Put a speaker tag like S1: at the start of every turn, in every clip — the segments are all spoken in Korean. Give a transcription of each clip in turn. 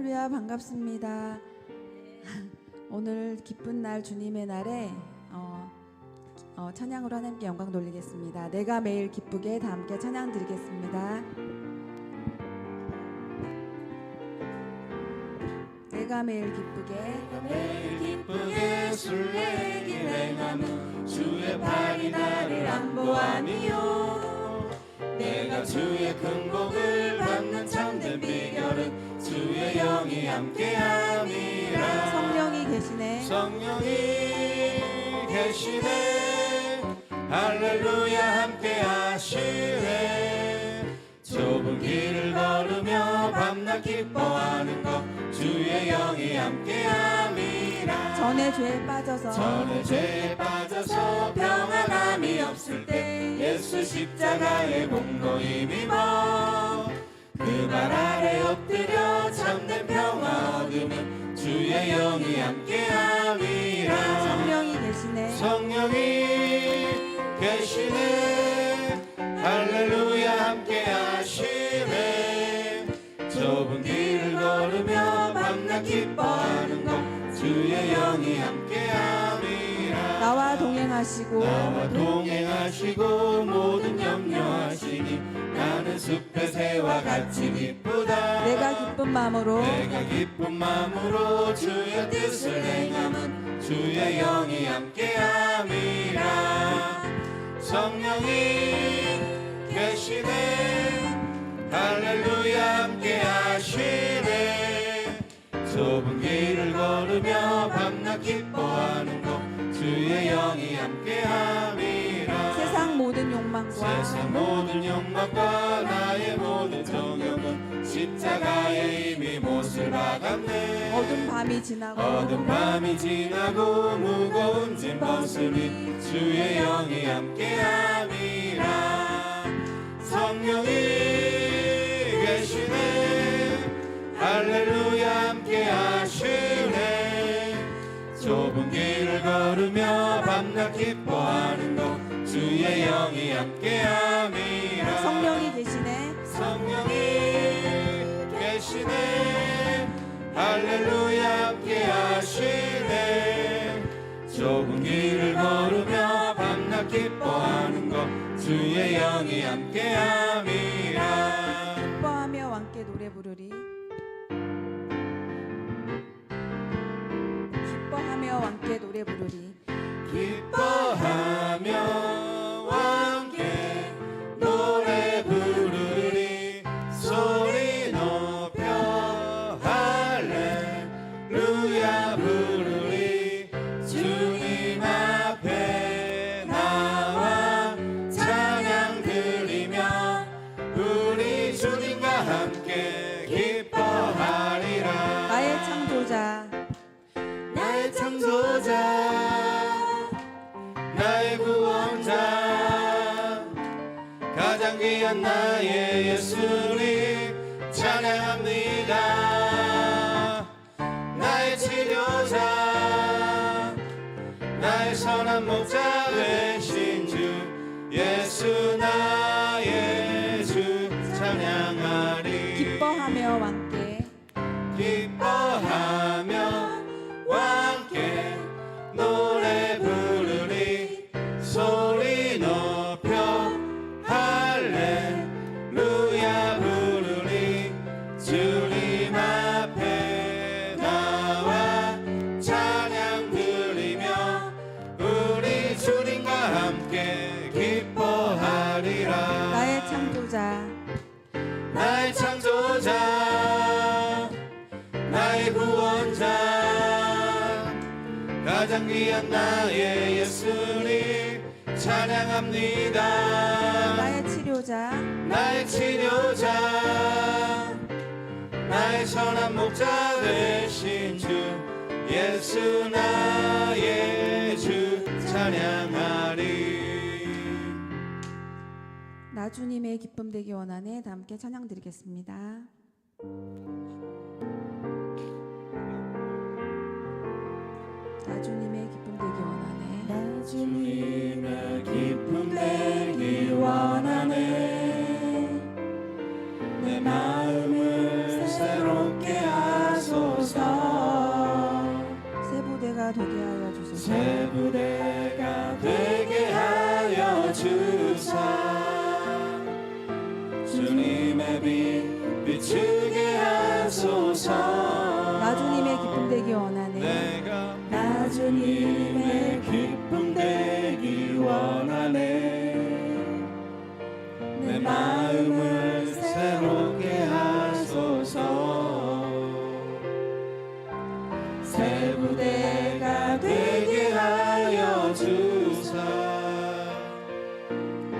S1: 할렐루야, 반갑습니다. 오늘 기쁜 날, 주님의 날에 찬양으로 하나님께 영광 돌리겠습니다. 내가 매일 기쁘게 다 함께 찬양 드리겠습니다. 내가 매일 기쁘게
S2: 순례길 행함은 주의 팔이 나를 안보하니요. 내가 주의 큰 복을 받는 참된 비결은 주의 영이 함께함이라.
S1: 성령이 계시네.
S2: 성령이 계시네. 할렐루야 함께하시네. 좁은 길을 걸으며 밤낮 기뻐하는 것 주의 영이 함께함이라.
S1: 전에 죄에 빠져서
S2: 평안함이 없을 때 예수 십자가의 공로 힘입어 그 발 아래 엎드려 참된 평화 얻으면 주의 영이 함께함이라.
S1: 성령이 계시네.
S2: 성령이 계시네. 할렐루야 함께하시네. 좁은 길을 걸으며 밤낮 기뻐하는 것 주의 영이 함께함이라.
S1: 나와 동행하시고
S2: 모든 염려하시니 나는 숲의 새와 같이 기쁘다.
S1: 내가 기쁜 마음으로
S2: 주의 뜻을 행함은 주의 영이 함께함이라. 성령이 계시네. 할렐루야 함께하시네. 좁은 길을 걸으며 밤낮 기뻐하는 것 주의 영이 함께함이라.
S1: 세상 모든 욕망과
S2: 나의 모든 정욕은 십자가에 이미 못을 박았네.
S1: 어두운 밤이 지나고
S2: 무거운 짐 벗으니 주의 영이 함께함이라. 성령이 계시네. 할렐루야 함께하시네. 좁은 길을 걸으며 밤낮 기뻐하는 것 주의 영이 함께함이라.
S1: 성령이 계시네.
S2: 할렐루야 함께하시네. 좁은 길을 걸으며 밤낮 기뻐하는 것 주의 영이 함께함이라.
S1: 기뻐하며 함께 노래 부르리. 기뻐하며 함께 노래 부르리.
S2: 기뻐하며 함께 노래 부르리. 소리 높여 할렐루야 부르리. 주님 앞에 나와 찬양 드리며 우리 주님과 함께 기뻐하리라. 나의 창조자 나의 구원자 가장 귀한 나의 예수님 찬양합니다. 나의 치료자 나의 선한 목자 되신 주 예수 나의 주 찬양하리.
S1: 기뻐하며 함께
S2: 노래 부르리. 소리 높여 할렐루야 부르리. 주님 앞에 나와 찬양 드리며 우리 주님과 함께 기뻐하리라.
S1: 나의 창조자
S2: 나의 구원자 가장 귀한 나의 예수님 찬양합니다.
S1: 나의 치료자
S2: 나의 선한 목자 되신 주 예수 나의 주 찬양하리.
S1: 나 주님의 기쁨 되기 원하네. 다 함께 찬양 드리겠습니다. 나 주님의 기쁨 되기 원하네.
S2: 나 주님의 기쁨 되기 원하네. 내 마음을 새롭게 하시
S1: 되게 하여 주소서.
S2: 새 부대가 되게 하여 주사 주님의 빛 비추게 하소서.
S1: 나 주님의 기쁨 되기 원하네.
S2: 내가 나 주님의 기쁨 되기 원하네. 내 마음을 새롭게 하소서. 새 부대가 되게 하여 주사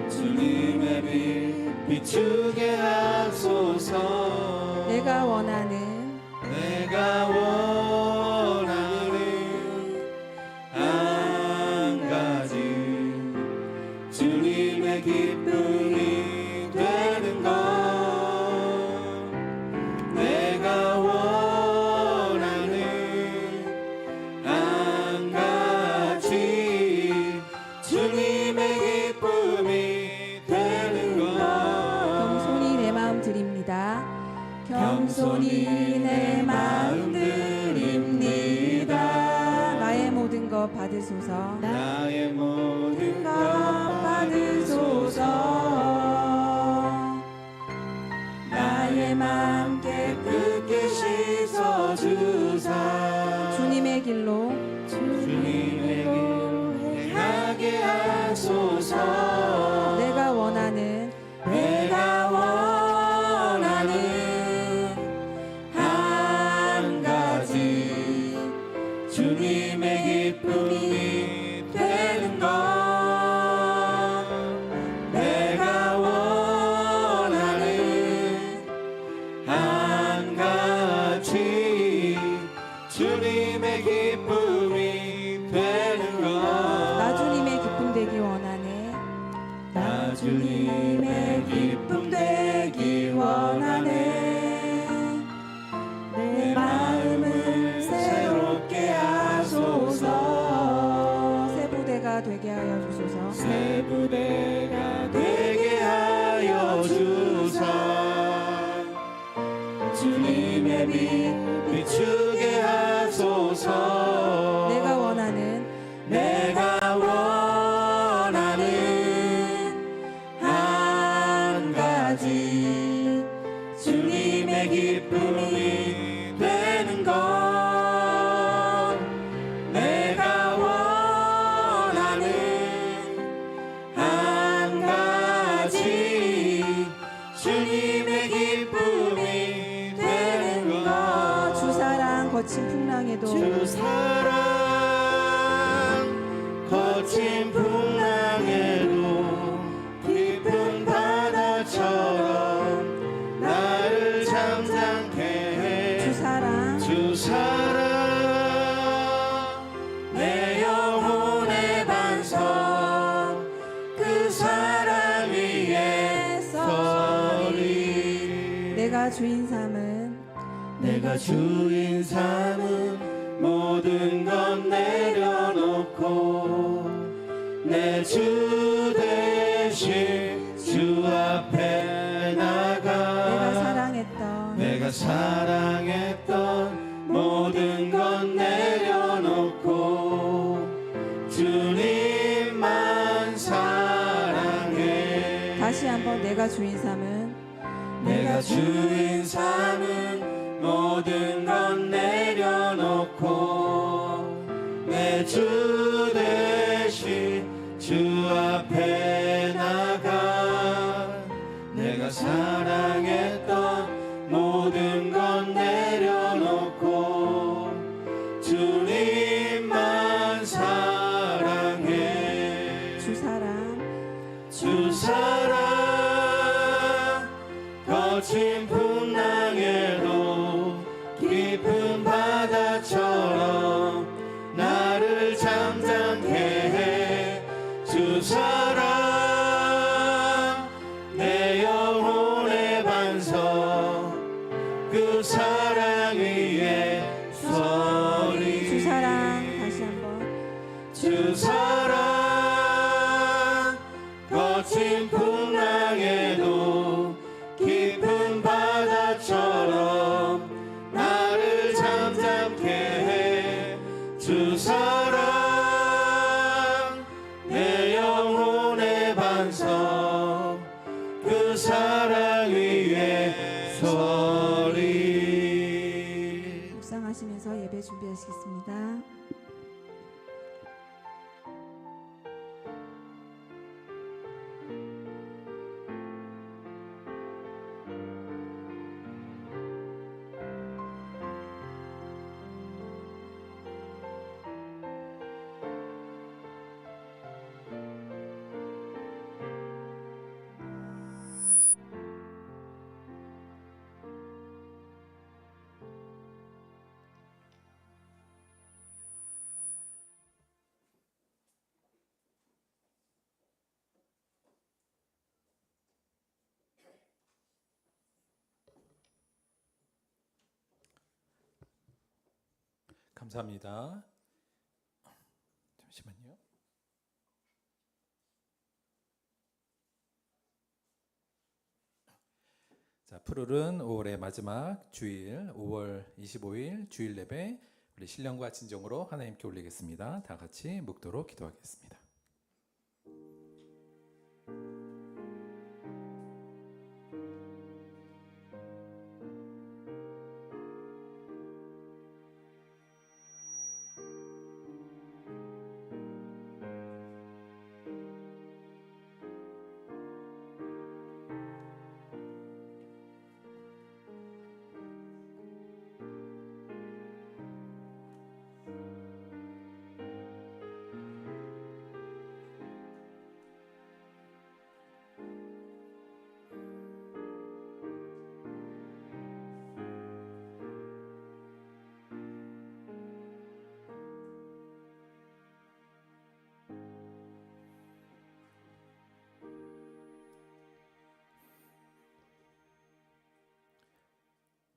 S2: 주님의 빛 비추게 하소서.
S1: 내가 원하는
S2: 한 가지 주님의 기쁨이 되는 것. 내가 원하는 한 가지 주님의 기쁨이 되는 것.
S1: 겸손히 내 마음 드립니다. 겸손히 내 마음 드립니다. 나의 모든 것 받으소서.
S2: 나의 모든 것
S1: 받으소서. 나의 마음 깨끗게 씻어주사. 주님의 길로
S2: 주님의 길 행하게 하소서.
S1: 내가 원하는
S2: 한 가지 주님의 기쁨이 되는 것. 내가 원하는 한 가지 주님의 기쁨이 되는 것.
S1: 나 주님의 기쁨 되기 원하네.
S2: 나 주님의 기쁨 되기 원하네. 내 마음을 새롭게 하소서.
S1: 새 부대가 되게 하여 주소서.
S2: 새 부대가 되게 하여 주사 주님의 빛 비추게 하소서.
S1: 내가 원하는
S2: 한 가지 주님의 기쁨이 되는 것. 내가 원하는 한 가지 주님의 기쁨이 되는 것.
S1: 주 사랑 거친 풍랑에도
S2: 주 사랑 거친 풍랑에도 깊은 바다처럼 나를 잠잠케 해.
S1: 주 사랑
S2: 주 사랑 내 영혼의 반석 그 사랑 위에 서리.
S1: 내가 주인 삼은
S2: 모든 것 내려놓고 내 주 대신 주 앞에 나가. 내가 사랑했던 모든 것 내려놓고 주님만 사랑해.
S1: 다시 한번 내가 주인 삼은
S2: 모든 것 내려놓고 내 주 대신 주 앞에 나가. 내가 사랑했던 모든 것 내려놓고 주님만 사랑해.
S1: 주
S2: 사랑 거친 풍랑에도 깊은 바다처럼 나를 잠잠케 해. 주 사랑 내 영혼의 반석 그 사랑 위에 서리.
S1: 주 사랑 다시 한번
S2: 주 사랑 거친 풍랑에도 깊은 바다처럼 나를 잠잠케 해. 주 사랑 찬양하면서 그 사랑 위에 서리.
S1: 묵상하시면서 예배 준비하시겠습니다.
S3: 감사합니다. 잠시만요. 자, 푸르른 5월의 마지막 주일, 5월 25일 주일 예배, 우리 신령과 진정으로 하나님께 올리겠습니다. 다 같이 묵도록 기도하겠습니다.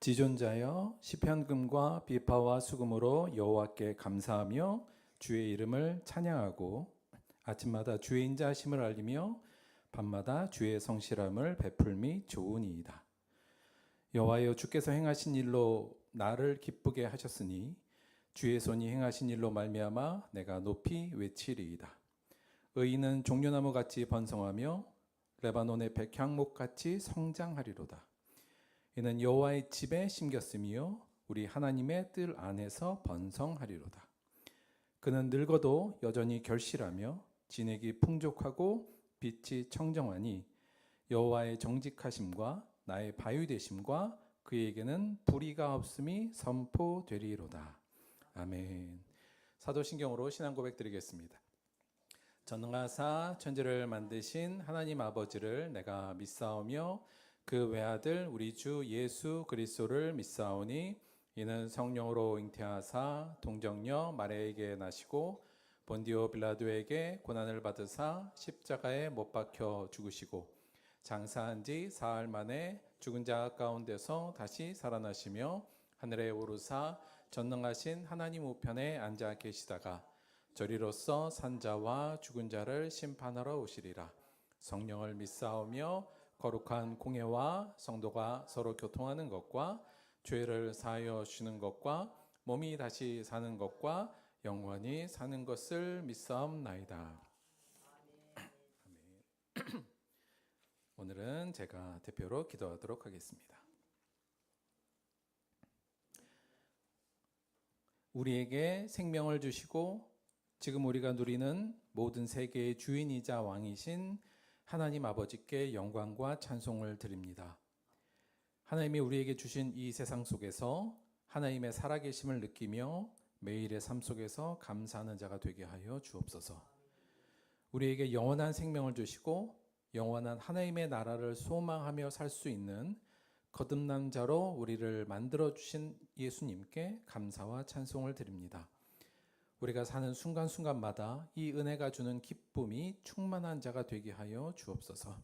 S3: 지존자여 시편금과 비파와 수금으로 여호와께 감사하며 주의 이름을 찬양하고 아침마다 주의 인자하심을 알리며 밤마다 주의 성실함을 베풀미 좋으니이다. 여호와여 주께서 행하신 일로 나를 기쁘게 하셨으니 주의 손이 행하신 일로 말미암아 내가 높이 외치리이다. 의인은 종려나무같이 번성하며 레바논의 백향목같이 성장하리로다. 이는 여호와의 집에 심겼으며 우리 하나님의 뜰 안에서 번성하리로다. 그는 늙어도 여전히 결실하며 진액이 풍족하고 빛이 청정하니 여호와의 정직하심과 나의 바유되심과 그에게는 불의가 없음이 선포되리로다. 아멘. 사도신경으로 신앙 고백 드리겠습니다. 전능하사 천지를 만드신 하나님 아버지를 내가 믿사오며 그 외아들 우리 주 예수 그리스도를 믿사오니 이는 성령으로 잉태하사 동정녀 마리아에게 나시고 본디오 빌라도에게 고난을 받으사 십자가에 못 박혀 죽으시고 장사한 지 사흘 만에 죽은 자 가운데서 다시 살아나시며 하늘에 오르사 전능하신 하나님 우편에 앉아 계시다가 저리로서 산 자와 죽은 자를 심판하러 오시리라. 성령을 믿사오며 거룩한 공예와 성도가 서로 교통하는 것과 죄를 사하여 주는 것과 몸이 다시 사는 것과 영원히 사는 것을 믿사옵나이다. 아멘. 오늘은 제가 대표로 기도하도록 하겠습니다. 우리에게 생명을 주시고 지금 우리가 누리는 모든 세계의 주인이자 왕이신 하나님 아버지께 영광과 찬송을 드립니다. 하나님이 우리에게 주신 이 세상 속에서 하나님의 살아계심을 느끼며 매일의 삶 속에서 감사하는 자가 되게 하여 주옵소서. 우리에게 영원한 생명을 주시고 영원한 하나님의 나라를 소망하며 살 수 있는 거듭난 자로 우리를 만들어 주신 예수님께 감사와 찬송을 드립니다. 우리가 사는 순간순간마다 이 은혜가 주는 기쁨이 충만한 자가 되게 하여 주옵소서.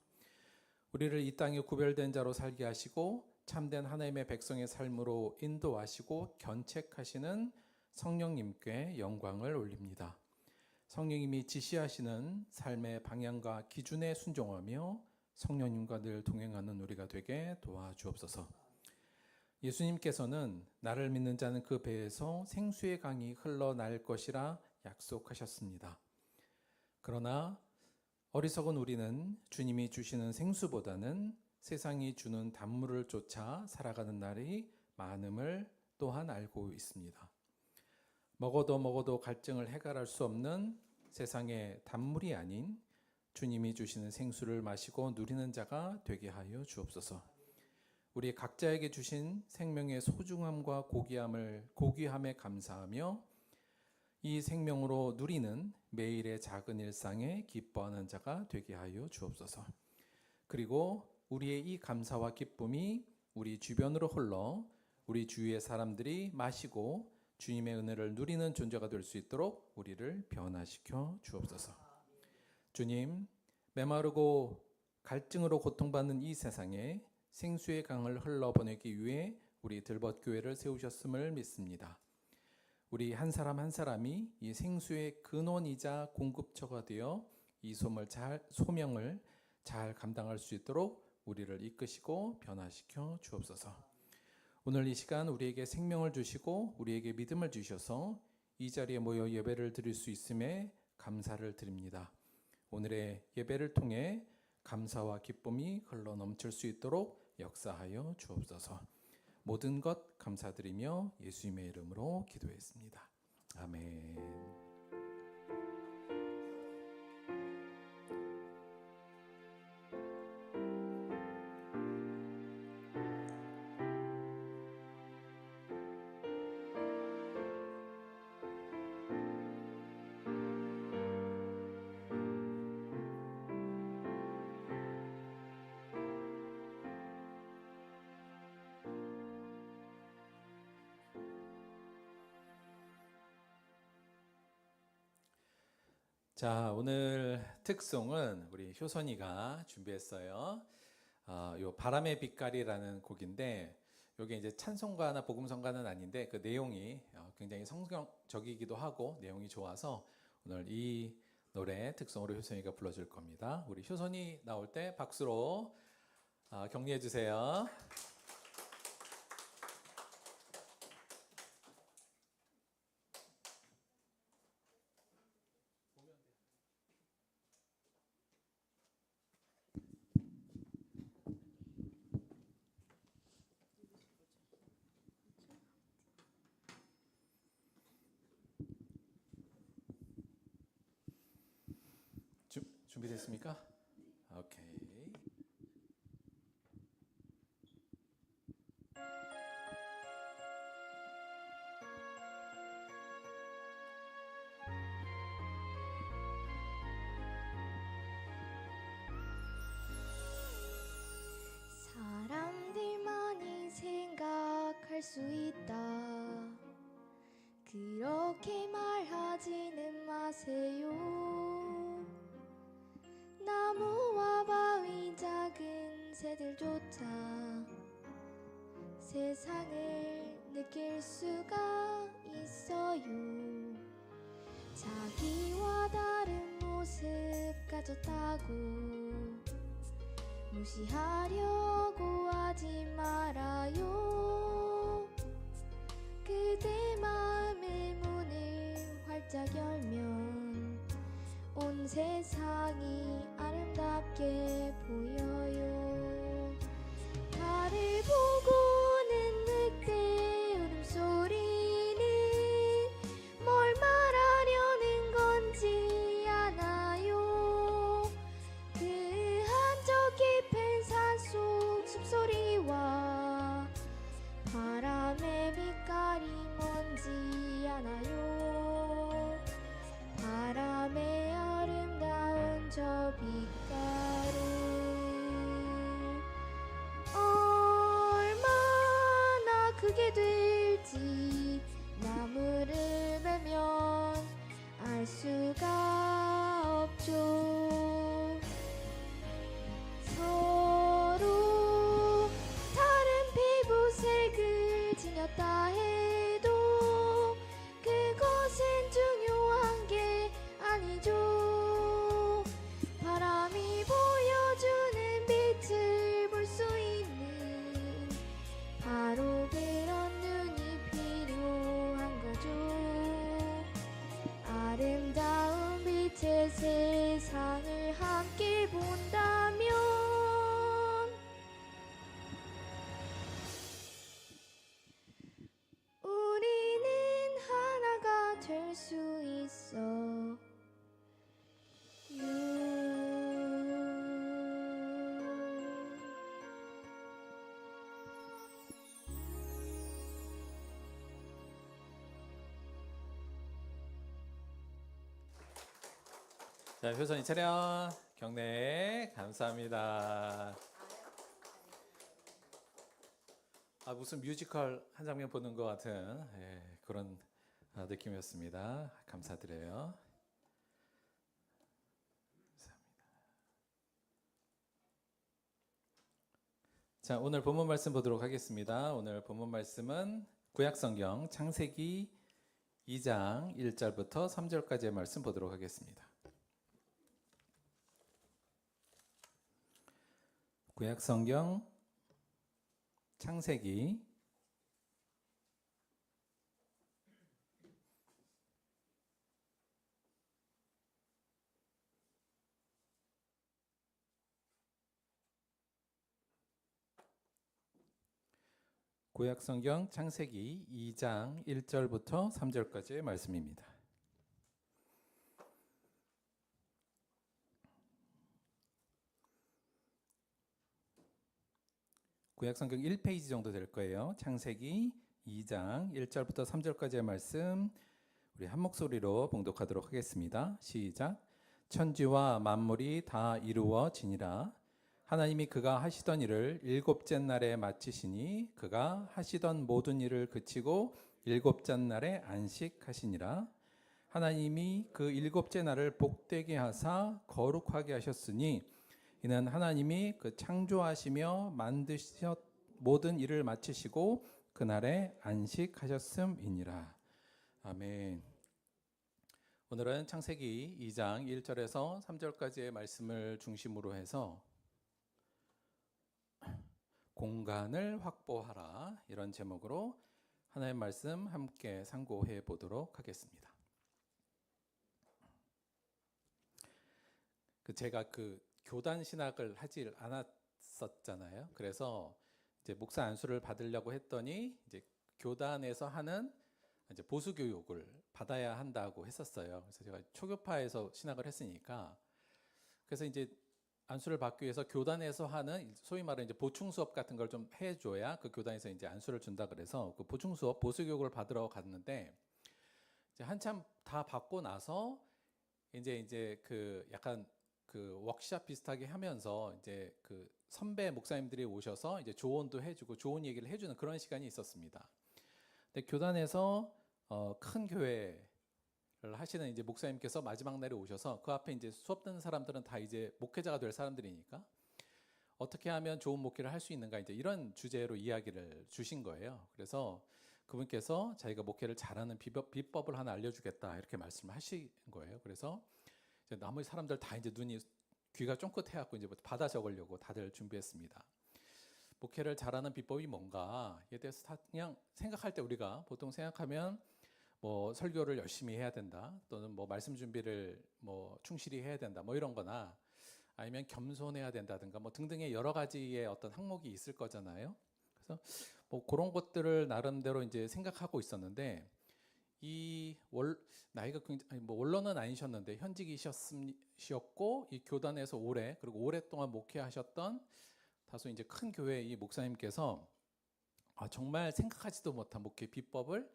S3: 우리를 이 땅에 구별된 자로 살게 하시고 참된 하나님의 백성의 삶으로 인도하시고 견책하시는 성령님께 영광을 올립니다. 성령님이 지시하시는 삶의 방향과 기준에 순종하며 성령님과 늘 동행하는 우리가 되게 도와주옵소서. 예수님께서는 나를 믿는 자는 그 배에서 생수의 강이 흘러날 것이라 약속하셨습니다. 그러나 어리석은 우리는 주님이 주시는 생수보다는 세상이 주는 단물을 쫓아 살아가는 날이 많음을 또한 알고 있습니다. 먹어도 갈증을 해결할 수 없는 세상의 단물이 아닌 주님이 주시는 생수를 마시고 누리는 자가 되게 하여 주옵소서. 우리 각자에게 주신 생명의 소중함과 고귀함에 감사하며 이 생명으로 누리는 매일의 작은 일상에 기뻐하는 자가 되게 하여 주옵소서. 그리고 우리의 이 감사와 기쁨이 우리 주변으로 흘러 우리 주위의 사람들이 마시고 주님의 은혜를 누리는 존재가 될 수 있도록 우리를 변화시켜 주옵소서. 주님, 메마르고 갈증으로 고통받는 이 세상에 생수의 강을 흘러보내기 위해 우리 들벗교회를 세우셨음을 믿습니다. 우리 한 사람 한 사람이 이 생수의 근원이자 공급처가 되어 이 소명을 잘 감당할 수 있도록 우리를 이끄시고 변화시켜 주옵소서. 오늘 이 시간 우리에게 생명을 주시고 우리에게 믿음을 주셔서 이 자리에 모여 예배를 드릴 수 있음에 감사를 드립니다. 오늘의 예배를 통해 감사와 기쁨이 흘러 넘칠 수 있도록 역사하여 주옵소서. 모든 것 감사드리며 예수님의 이름으로 기도했습니다. 아멘. 자, 오늘 특송은 우리 효선이가 준비했어요. 요 바람의 빛깔이라는 곡인데 이게 이제 찬송가나 복음성가는 아닌데 그 내용이 굉장히 성경적이기도 하고 내용이 좋아서 오늘 이 노래 특송으로 효선이가 불러줄 겁니다. 우리 효선이 나올 때 박수로 격려해 주세요. 준비됐습니까? 오케이.
S4: 사람들만이 생각할 수 있다. 그렇게 말하지는 마세요. 나무와 바위 작은 새들조차 세상을 느낄 수가 있어요. 자기와 다른 모습 가졌다고 무시하려고 하지 말아요. 그대 마음의 문을 활짝 열면 온 세상이 아름답게 보여요. 달을 보고는 늑대 울음소리는 뭘 말하려는 건지 아나요. 그 한적 깊은 산속 숨소리와 바람의 빛깔이 뭔지 아나요. 바람의 아름다운 저 빛깔을 얼마나 크게 될지 나무를 베면 알 수가 없죠. 서로 다른 피부색을 지녔다 해도 그건
S3: 자, 효선이 차렷. 경례 감사합니다. 아, 무슨 뮤지컬 한 장면 보는 것 같은 그런 느낌이었습니다. 감사드려요. 자, 오늘 본문 말씀 보도록 하겠습니다. 오늘 본문 말씀은 구약성경 창세기 2장 1절부터 3절까지의 말씀 보도록 하겠습니다. 구약성경 창세기 2장 1절부터 3절까지의 말씀입니다. 구약성경 1페이지 정도 될 거예요. 창세기 2장 1절부터 3절까지의 말씀 우리 한 목소리로 봉독하도록 하겠습니다. 시작. 천지와 만물이 다 이루어지니라. 하나님이 그가 하시던 일을 일곱째 날에 마치시니 그가 하시던 모든 일을 그치고 일곱째 날에 안식하시니라. 하나님이 그 일곱째 날을 복되게 하사 거룩하게 하셨으니 이는 하나님이 그 창조하시며 만드셨 모든 일을 마치시고 그날에 안식하셨음이니라. 아멘. 오늘은 창세기 2장 1절에서 3절까지의 말씀을 중심으로 해서 공간을 확보하라 이런 제목으로 하나님의 말씀 함께 상고해 보도록 하겠습니다. 제가 교단 신학을 하질 않았었잖아요. 그래서 이제 목사 안수를 받으려고 했더니 이제 교단에서 하는 이제 보수 교육을 받아야 한다고 했었어요. 그래서 제가 초교파에서 신학을 했으니까 그래서 이제 안수를 받기 위해서 교단에서 하는 소위 말하는 이제 보충 수업 같은 걸 좀 해줘야 그 교단에서 이제 안수를 준다 그래서 그 보충 수업 보수 교육을 받으러 갔는데 이제 한참 다 받고 나서 이제 그 약간 그 워크숍 비슷하게 하면서 이제 그 선배 목사님들이 오셔서 이제 조언도 해주고 좋은 얘기를 해주는 그런 시간이 있었습니다. 근데 교단에서 큰 교회를 하시는 이제 목사님께서 마지막 날에 오셔서 그 앞에 이제 수업 듣는 사람들은 다 이제 목회자가 될 사람들이니까 어떻게 하면 좋은 목회를 할 수 있는가 이제 이런 주제로 이야기를 주신 거예요. 그래서 그분께서 자기가 목회를 잘하는 비법을 하나 알려주겠다 이렇게 말씀을 하신 거예요. 그래서 이제 나머지 사람들 다 이제 귀가 쫑긋해갖고 이제 받아 적으려고 다들 준비했습니다. 목회를 잘하는 비법이 뭔가에 대해서 그냥 생각할 때 우리가 보통 생각하면 뭐 설교를 열심히 해야 된다 또는 뭐 말씀 준비를 뭐 충실히 해야 된다 뭐 이런 거나 아니면 겸손해야 된다든가 뭐 등등의 여러 가지의 어떤 항목이 있을 거잖아요. 그래서 뭐 그런 것들을 나름대로 이제 생각하고 있었는데 나이가 굉장히 뭐 원로는 아니셨는데 현직이셨고 이 교단에서 그리고 오랫동안 목회하셨던 다소 이제 큰 교회 이 목사님께서 정말 생각하지도 못한 목회 비법을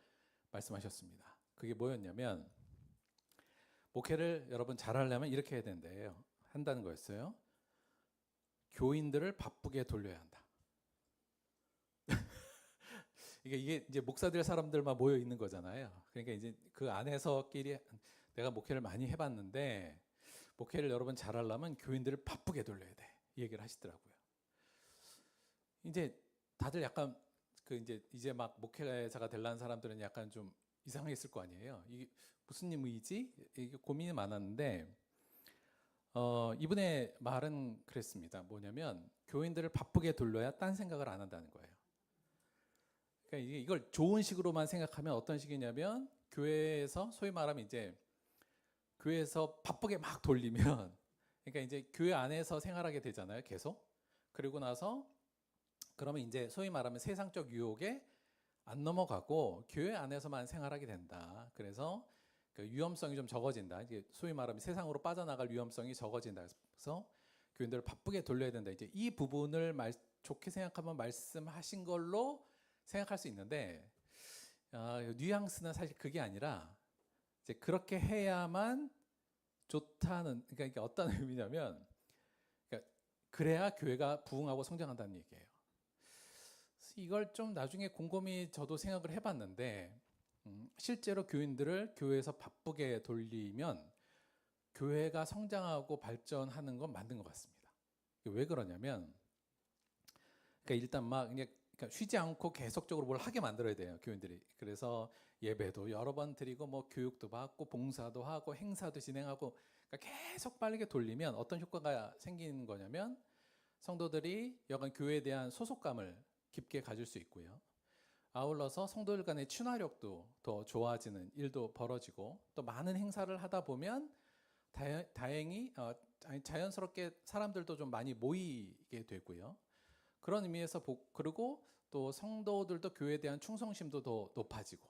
S3: 말씀하셨습니다. 그게 뭐였냐면 목회를 여러분 잘하려면 이렇게 해야 한다는 거였어요. 교인들을 바쁘게 돌려야 한다. 이게 이제 목사들 사람들만 모여 있는 거잖아요. 그러니까 이제 그 안에서끼리 내가 목회를 많이 해봤는데 목회를 여러분 잘하려면 교인들을 바쁘게 돌려야 돼. 이 얘기를 하시더라고요. 이제 다들 약간 이제 막 목회자가 되려는 사람들은 약간 좀 이상했을 거 아니에요. 이게 무슨 의미지? 이게 고민이 많았는데 이분의 말은 그랬습니다. 뭐냐면 교인들을 바쁘게 돌려야 딴 생각을 안 한다는 거예요. 그러니까 이걸 좋은 식으로만 생각하면 어떤 식이냐면 교회에서 소위 말하면 이제 교회에서 바쁘게 막 돌리면 그러니까 이제 교회 안에서 생활하게 되잖아요. 계속. 그리고 나서 그러면 이제 소위 말하면 세상적 유혹에 안 넘어가고 교회 안에서만 생활하게 된다. 그래서 그 위험성이 좀 적어진다. 이게 소위 말하면 세상으로 빠져나갈 위험성이 적어진다. 그래서 교인들을 바쁘게 돌려야 된다. 이제 이 부분을 좋게 생각하면 말씀하신 걸로 생각할 수 있는데 뉘앙스는 사실 그게 아니라 이제 그렇게 해야만 좋다는 그러니까 이게 어떤 의미냐면 그러니까 그래야 교회가 부흥하고 성장한다는 얘기예요. 이걸 좀 나중에 곰곰이 저도 생각을 해봤는데 실제로 교인들을 교회에서 바쁘게 돌리면 교회가 성장하고 발전하는 건 맞는 것 같습니다. 왜 그러냐면 그러니까 일단 막 그냥 그러니까 쉬지 않고 계속적으로 뭘 하게 만들어야 돼요, 교인들이. 그래서 예배도 여러 번 드리고 뭐 교육도 받고 봉사도 하고 행사도 진행하고 그러니까 계속 빠르게 돌리면 어떤 효과가 생기는 거냐면 성도들이 여간 교회에 대한 소속감을 깊게 가질 수 있고요. 아울러서 성도들 간의 친화력도 더 좋아지는 일도 벌어지고 또 많은 행사를 하다 보면 다행히 자연스럽게 사람들도 좀 많이 모이게 되고요. 그런 의미에서 그리고 또 성도들도 교회에 대한 충성심도 더 높아지고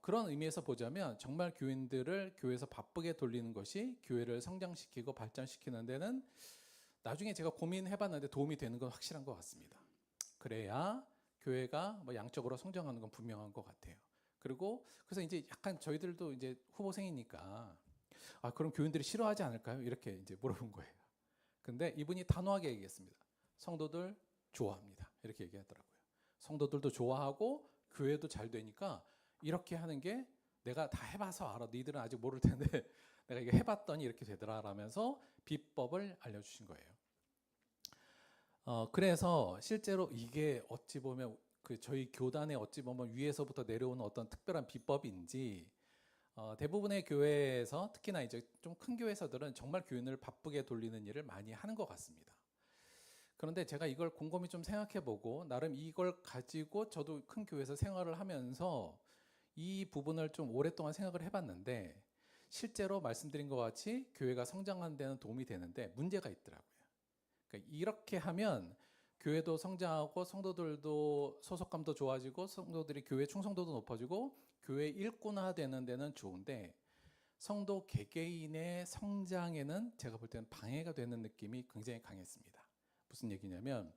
S3: 그런 의미에서 보자면 정말 교인들을 교회에서 바쁘게 돌리는 것이 교회를 성장시키고 발전시키는 데는 나중에 제가 고민해봤는데 도움이 되는 건 확실한 것 같습니다. 그래야 교회가 뭐 양적으로 성장하는 건 분명한 것 같아요. 그리고 그래서 이제 약간 저희들도 이제 후보생이니까 그럼 교인들이 싫어하지 않을까요? 이렇게 이제 물어본 거예요. 근데 이분이 단호하게 얘기했습니다. 성도들 좋아합니다. 이렇게 얘기하더라고요. 성도들도 좋아하고 교회도 잘 되니까 이렇게 하는 게 내가 다 해봐서 알아. 너희들은 아직 모를 텐데 내가 이거 해봤더니 이렇게 되더라 라면서 비법을 알려주신 거예요. 그래서 실제로 이게 어찌 보면 저희 교단에 어찌 보면 위에서부터 내려오는 어떤 특별한 비법인지 대부분의 교회에서 특히나 이제 좀 큰 교회에서들은 정말 교인을 바쁘게 돌리는 일을 많이 하는 것 같습니다. 그런데 제가 이걸 곰곰이 좀 생각해보고 나름 이걸 가지고 저도 큰 교회에서 생활을 하면서 이 부분을 좀 오랫동안 생각을 해봤는데 실제로 말씀드린 것 같이 교회가 성장하는 데는 도움이 되는데 문제가 있더라고요. 그러니까 이렇게 하면 교회도 성장하고 성도들도 소속감도 좋아지고 성도들이 교회 충성도도 높아지고 교회 일꾼화되는 데는 좋은데 성도 개개인의 성장에는 제가 볼 때는 방해가 되는 느낌이 굉장히 강했습니다. 무슨 얘기냐면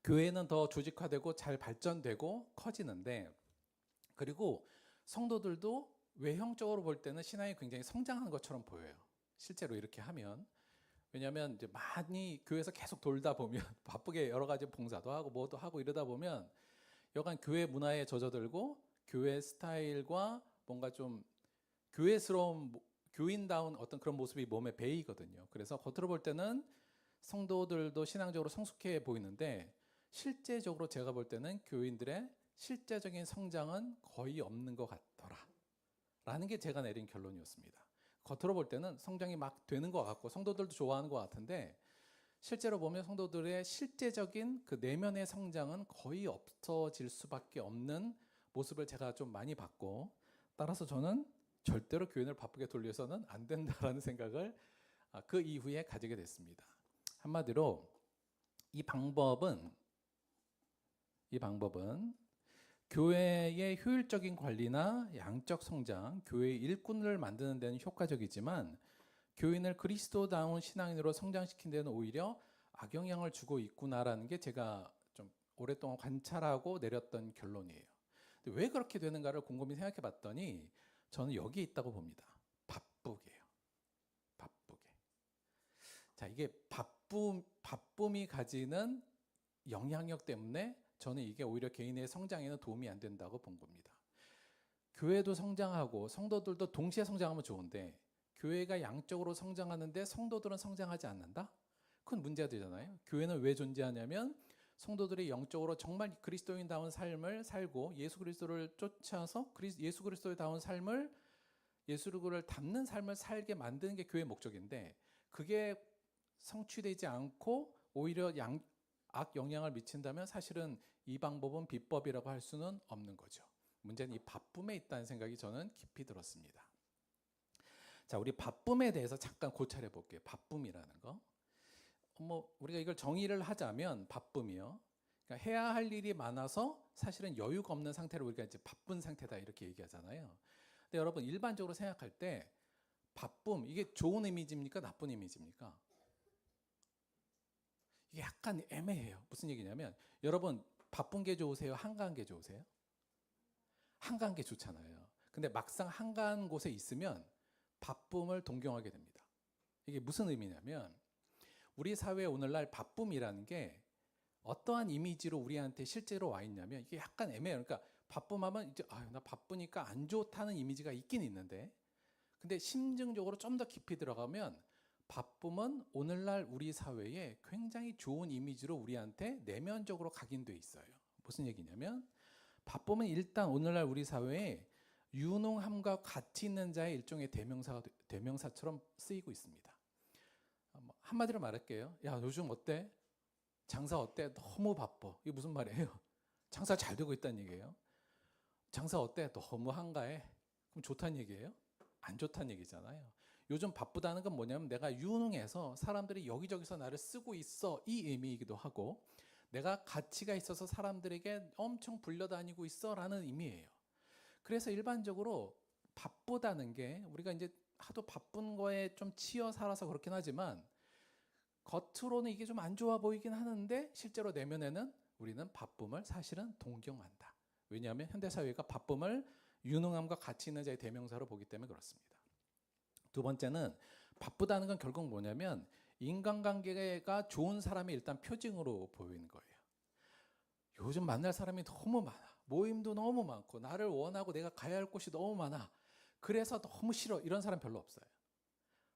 S3: 교회는 더 조직화되고 잘 발전되고 커지는데 그리고 성도들도 외형적으로 볼 때는 신앙이 굉장히 성장하는 것처럼 보여요. 실제로 이렇게 하면. 왜냐하면 이제 많이 교회에서 계속 돌다 보면 바쁘게 여러 가지 봉사도 하고 뭐도 하고 이러다 보면 여간 교회 문화에 젖어들고 교회 스타일과 뭔가 좀 교회스러운 교인다운 어떤 그런 모습이 몸에 배이거든요. 그래서 겉으로 볼 때는 성도들도 신앙적으로 성숙해 보이는데 실제적으로 제가 볼 때는 교인들의 실제적인 성장은 거의 없는 것 같더라 라는 게 제가 내린 결론이었습니다. 겉으로 볼 때는 성장이 막 되는 것 같고 성도들도 좋아하는 것 같은데 실제로 보면 성도들의 실제적인 그 내면의 성장은 거의 없어질 수밖에 없는 모습을 제가 좀 많이 봤고 따라서 저는 절대로 교인을 바쁘게 돌려서는 안 된다라는 생각을 그 이후에 가지게 됐습니다. 한마디로 이 방법은 교회의 효율적인 관리나 양적 성장, 교회의 일꾼을 만드는 데는 효과적이지만 교인을 그리스도다운 신앙인으로 성장시키는 데는 오히려 악영향을 주고 있구나라는 게 제가 좀 오랫동안 관찰하고 내렸던 결론이에요. 근데 왜 그렇게 되는가를 곰곰이 생각해 봤더니 저는 여기 있다고 봅니다. 바쁘게요. 바쁘게. 자, 이게 바쁨이 가지는 영향력 때문에 저는 이게 오히려 개인의 성장에는 도움이 안 된다고 본 겁니다. 교회도 성장하고 성도들도 동시에 성장하면 좋은데 교회가 양적으로 성장하는데 성도들은 성장하지 않는다? 그건 문제가 되잖아요. 교회는 왜 존재하냐면 성도들이 영적으로 정말 그리스도인다운 삶을 살고 예수 그리스도를 쫓아서 예수 그리스도다운 삶을 예수를 닮는 삶을 살게 만드는 게 교회의 목적인데 그게 성취되지 않고 오히려 악 영향을 미친다면 사실은 이 방법은 비법이라고 할 수는 없는 거죠. 문제는 이 바쁨에 있다는 생각이 저는 깊이 들었습니다. 자, 우리 바쁨에 대해서 잠깐 고찰해 볼게요. 바쁨이라는 거. 우리가 이걸 정의를 하자면 바쁨이요. 그러니까 해야 할 일이 많아서 사실은 여유가 없는 상태를 우리가 이제 바쁜 상태다 이렇게 얘기하잖아요. 근데 여러분 일반적으로 생각할 때 바쁨 이게 좋은 이미지입니까? 나쁜 이미지입니까? 이게 약간 애매해요. 무슨 얘기냐면 여러분 바쁜 게 좋으세요? 한가한 게 좋으세요? 한가한 게 좋잖아요. 근데 막상 한가한 곳에 있으면 바쁨을 동경하게 됩니다. 이게 무슨 의미냐면 우리 사회에 오늘날 바쁨이라는 게 어떠한 이미지로 우리한테 실제로 와 있냐면 이게 약간 애매해요. 그러니까 바쁨하면 이제 나 바쁘니까 안 좋다는 이미지가 있긴 있는데 근데 심증적으로 좀 더 깊이 들어가면 바쁨은 오늘날 우리 사회에 굉장히 좋은 이미지로 우리한테 내면적으로 각인돼 있어요. 무슨 얘기냐면 바쁨은 일단 오늘날 우리 사회에 유능함과 가치 있는 자의 일종의 대명사처럼 쓰이고 있습니다. 한마디로 말할게요. 야, 요즘 어때? 장사 어때? 너무 바빠. 이게 무슨 말이에요? 장사 잘 되고 있다는 얘기예요. 장사 어때? 너무 한가해. 그럼 좋다는 얘기예요? 안 좋다는 얘기잖아요. 요즘 바쁘다는 건 뭐냐면 내가 유능해서 사람들이 여기저기서 나를 쓰고 있어, 이 의미이기도 하고 내가 가치가 있어서 사람들에게 엄청 불려다니고 있어 라는 의미예요. 그래서 일반적으로 바쁘다는 게 우리가 이제 하도 바쁜 거에 좀 치여 살아서 그렇긴 하지만 겉으로는 이게 좀 안 좋아 보이긴 하는데 실제로 내면에는 우리는 바쁨을 사실은 동경한다. 왜냐하면 현대사회가 바쁨을 유능함과 가치 있는 자의 대명사로 보기 때문에 그렇습니다. 두 번째는 바쁘다는 건 결국 뭐냐면 인간관계가 좋은 사람이 일단 표징으로 보이는 거예요. 요즘 만날 사람이 너무 많아. 모임도 너무 많고 나를 원하고 내가 가야 할 곳이 너무 많아. 그래서 너무 싫어. 이런 사람 별로 없어요.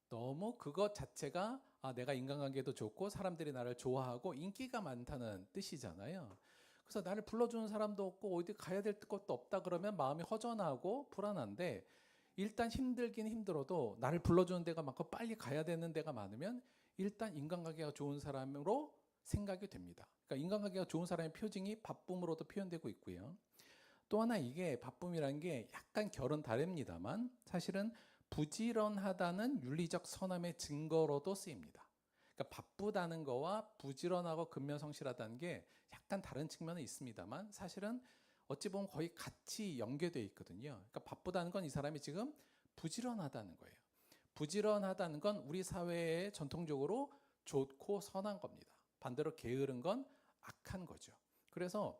S3: 너무 그것 자체가 내가 인간관계도 좋고 사람들이 나를 좋아하고 인기가 많다는 뜻이잖아요. 그래서 나를 불러주는 사람도 없고 어디 가야 될 것도 없다 그러면 마음이 허전하고 불안한데 일단 힘들긴 힘들어도 나를 불러주는 데가 많고 빨리 가야 되는 데가 많으면 일단 인간관계가 좋은 사람으로 생각이 됩니다. 그러니까 인간관계가 좋은 사람의 표징이 바쁨으로도 표현되고 있고요. 또 하나 이게 바쁨이라는 게 약간 결은 다릅니다만 사실은 부지런하다는 윤리적 선함의 증거로도 쓰입니다. 그러니까 바쁘다는 거와 부지런하고 근면성실하다는 게 약간 다른 측면은 있습니다만 사실은 어찌 보면 거의 같이 연계되어 있거든요. 그러니까 바쁘다는 건 이 사람이 지금 부지런하다는 거예요. 부지런하다는 건 우리 사회에 전통적으로 좋고 선한 겁니다. 반대로 게으른 건 악한 거죠. 그래서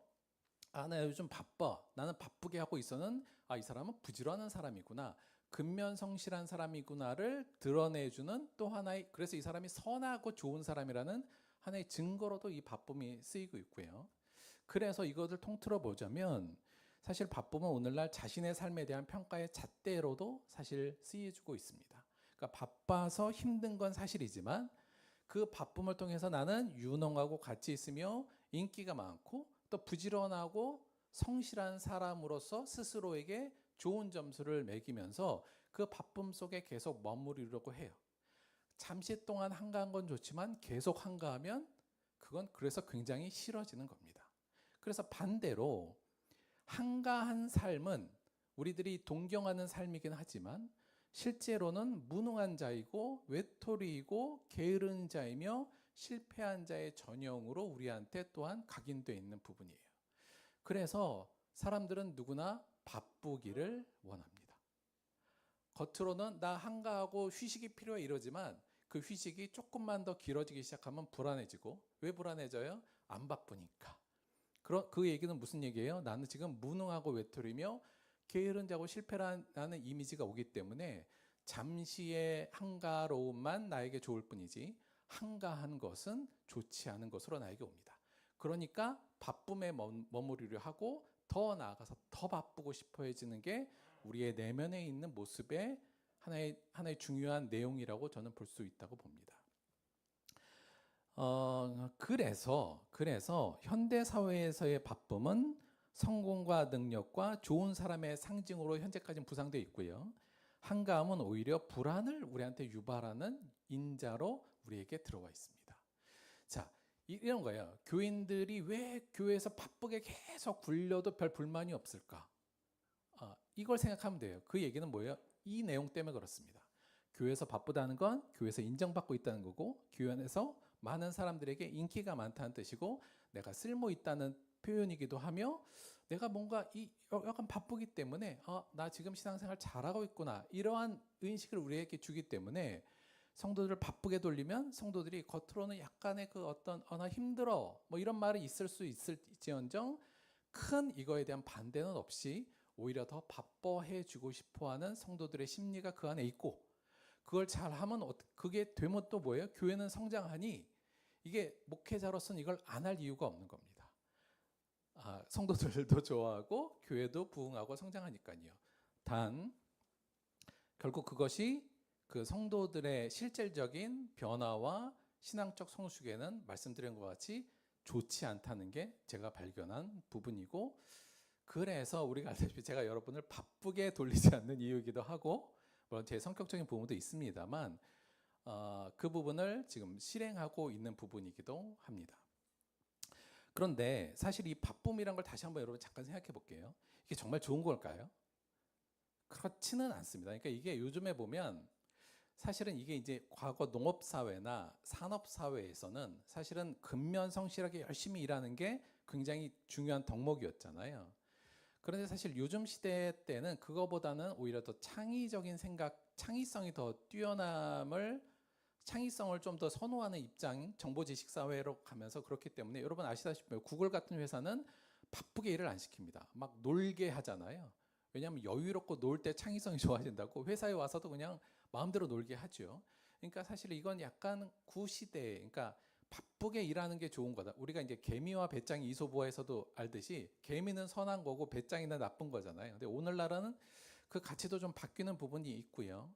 S3: 나 요즘 바빠. 나는 바쁘게 하고 있어는 이 사람은 부지런한 사람이구나. 근면성실한 사람이구나를 드러내주는 또 하나의 그래서 이 사람이 선하고 좋은 사람이라는 하나의 증거로도 이 바쁨이 쓰이고 있고요. 그래서 이것을 통틀어 보자면 사실 바쁨은 오늘날 자신의 삶에 대한 평가의 잣대로도 사실 쓰여지고 있습니다. 그러니까 바빠서 힘든 건 사실이지만 그 바쁨을 통해서 나는 유능하고 가치 있으며 인기가 많고 또 부지런하고 성실한 사람으로서 스스로에게 좋은 점수를 매기면서 그 바쁨 속에 계속 머무르려고 해요. 잠시 동안 한가한 건 좋지만 계속 한가하면 그건 그래서 굉장히 싫어지는 겁니다. 그래서 반대로 한가한 삶은 우리들이 동경하는 삶이긴 하지만 실제로는 무능한 자이고 외톨이이고 게으른 자이며 실패한 자의 전형으로 우리한테 또한 각인되어 있는 부분이에요. 그래서 사람들은 누구나 바쁘기를 원합니다. 겉으로는 나 한가하고 휴식이 필요해 이러지만 그 휴식이 조금만 더 길어지기 시작하면 불안해지고 왜 불안해져요? 안 바쁘니까. 그 얘기는 무슨 얘기예요? 나는 지금 무능하고 외톨이며 게으른 자고 실패라는 이미지가 오기 때문에 잠시의 한가로움만 나에게 좋을 뿐이지 한가한 것은 좋지 않은 것으로 나에게 옵니다. 그러니까 바쁨에 머무르려 하고 더 나아가서 더 바쁘고 싶어해지는 게 우리의 내면에 있는 모습의 하나의 중요한 내용이라고 저는 볼 수 있다고 봅니다. 그래서 현대 사회에서의 바쁨은 성공과 능력과 좋은 사람의 상징으로 현재까지는 부상되어 있고요. 한가함은 오히려 불안을 우리한테 유발하는 인자로 우리에게 들어와 있습니다. 자, 이런 거예요. 교인들이 왜 교회에서 바쁘게 계속 굴려도 별 불만이 없을까? 이걸 생각하면 돼요. 그 얘기는 뭐예요? 이 내용 때문에 그렇습니다. 교회에서 바쁘다는 건 교회에서 인정받고 있다는 거고 교회 안에서 많은 사람들에게 인기가 많다는 뜻이고 내가 쓸모 있다는 표현이기도 하며 내가 뭔가 약간 바쁘기 때문에 나 지금 신앙생활 잘하고 있구나 이러한 인식을 우리에게 주기 때문에 성도들을 바쁘게 돌리면 성도들이 겉으로는 약간의 그 어떤 나 힘들어 뭐 이런 말이 있을 수 있을지언정 큰 이거에 대한 반대는 없이 오히려 더 바빠해 주고 싶어하는 성도들의 심리가 그 안에 있고 그걸 잘하면 그게 되면 또 뭐예요? 교회는 성장하니 이게 목회자로서는 이걸 안 할 이유가 없는 겁니다. 성도들도 좋아하고 교회도 부흥하고 성장하니까요. 단 결국 그것이 그 성도들의 실질적인 변화와 신앙적 성숙에는 말씀드린 것 같이 좋지 않다는 게 제가 발견한 부분이고, 그래서 우리가 알다시피 제가 여러분을 바쁘게 돌리지 않는 이유이기도 하고, 물론 제 성격적인 부분도 있습니다만 그 부분을 지금 실행하고 있는 부분이기도 합니다. 그런데 사실 이 바쁨이란 걸 다시 한번 여러분 잠깐 생각해 볼게요. 이게 정말 좋은 걸까요? 그렇지는 않습니다. 그러니까 이게 요즘에 보면 사실은 이게 이제 과거 농업사회나 산업사회에서는 사실은 근면성실하게 열심히 일하는 게 굉장히 중요한 덕목이었잖아요. 그런데 사실 요즘 시대 때는 그거보다는 오히려 더 창의적인 생각, 창의성이 더 창의성을 좀 더 선호하는 입장, 정보지식 사회로 가면서 그렇기 때문에 여러분 아시다시피 구글 같은 회사는 바쁘게 일을 안 시킵니다. 막 놀게 하잖아요. 왜냐하면 여유롭고 놀 때 창의성이 좋아진다고 회사에 와서도 그냥 마음대로 놀게 하죠. 그러니까 사실 이건 약간 구시대, 그러니까 바쁘게 일하는 게 좋은 거다. 우리가 이제 개미와 배짱이 이솝우화에서도 알듯이 개미는 선한 거고 배짱이는 나쁜 거잖아요. 근데 오늘날은 그 가치도 좀 바뀌는 부분이 있고요.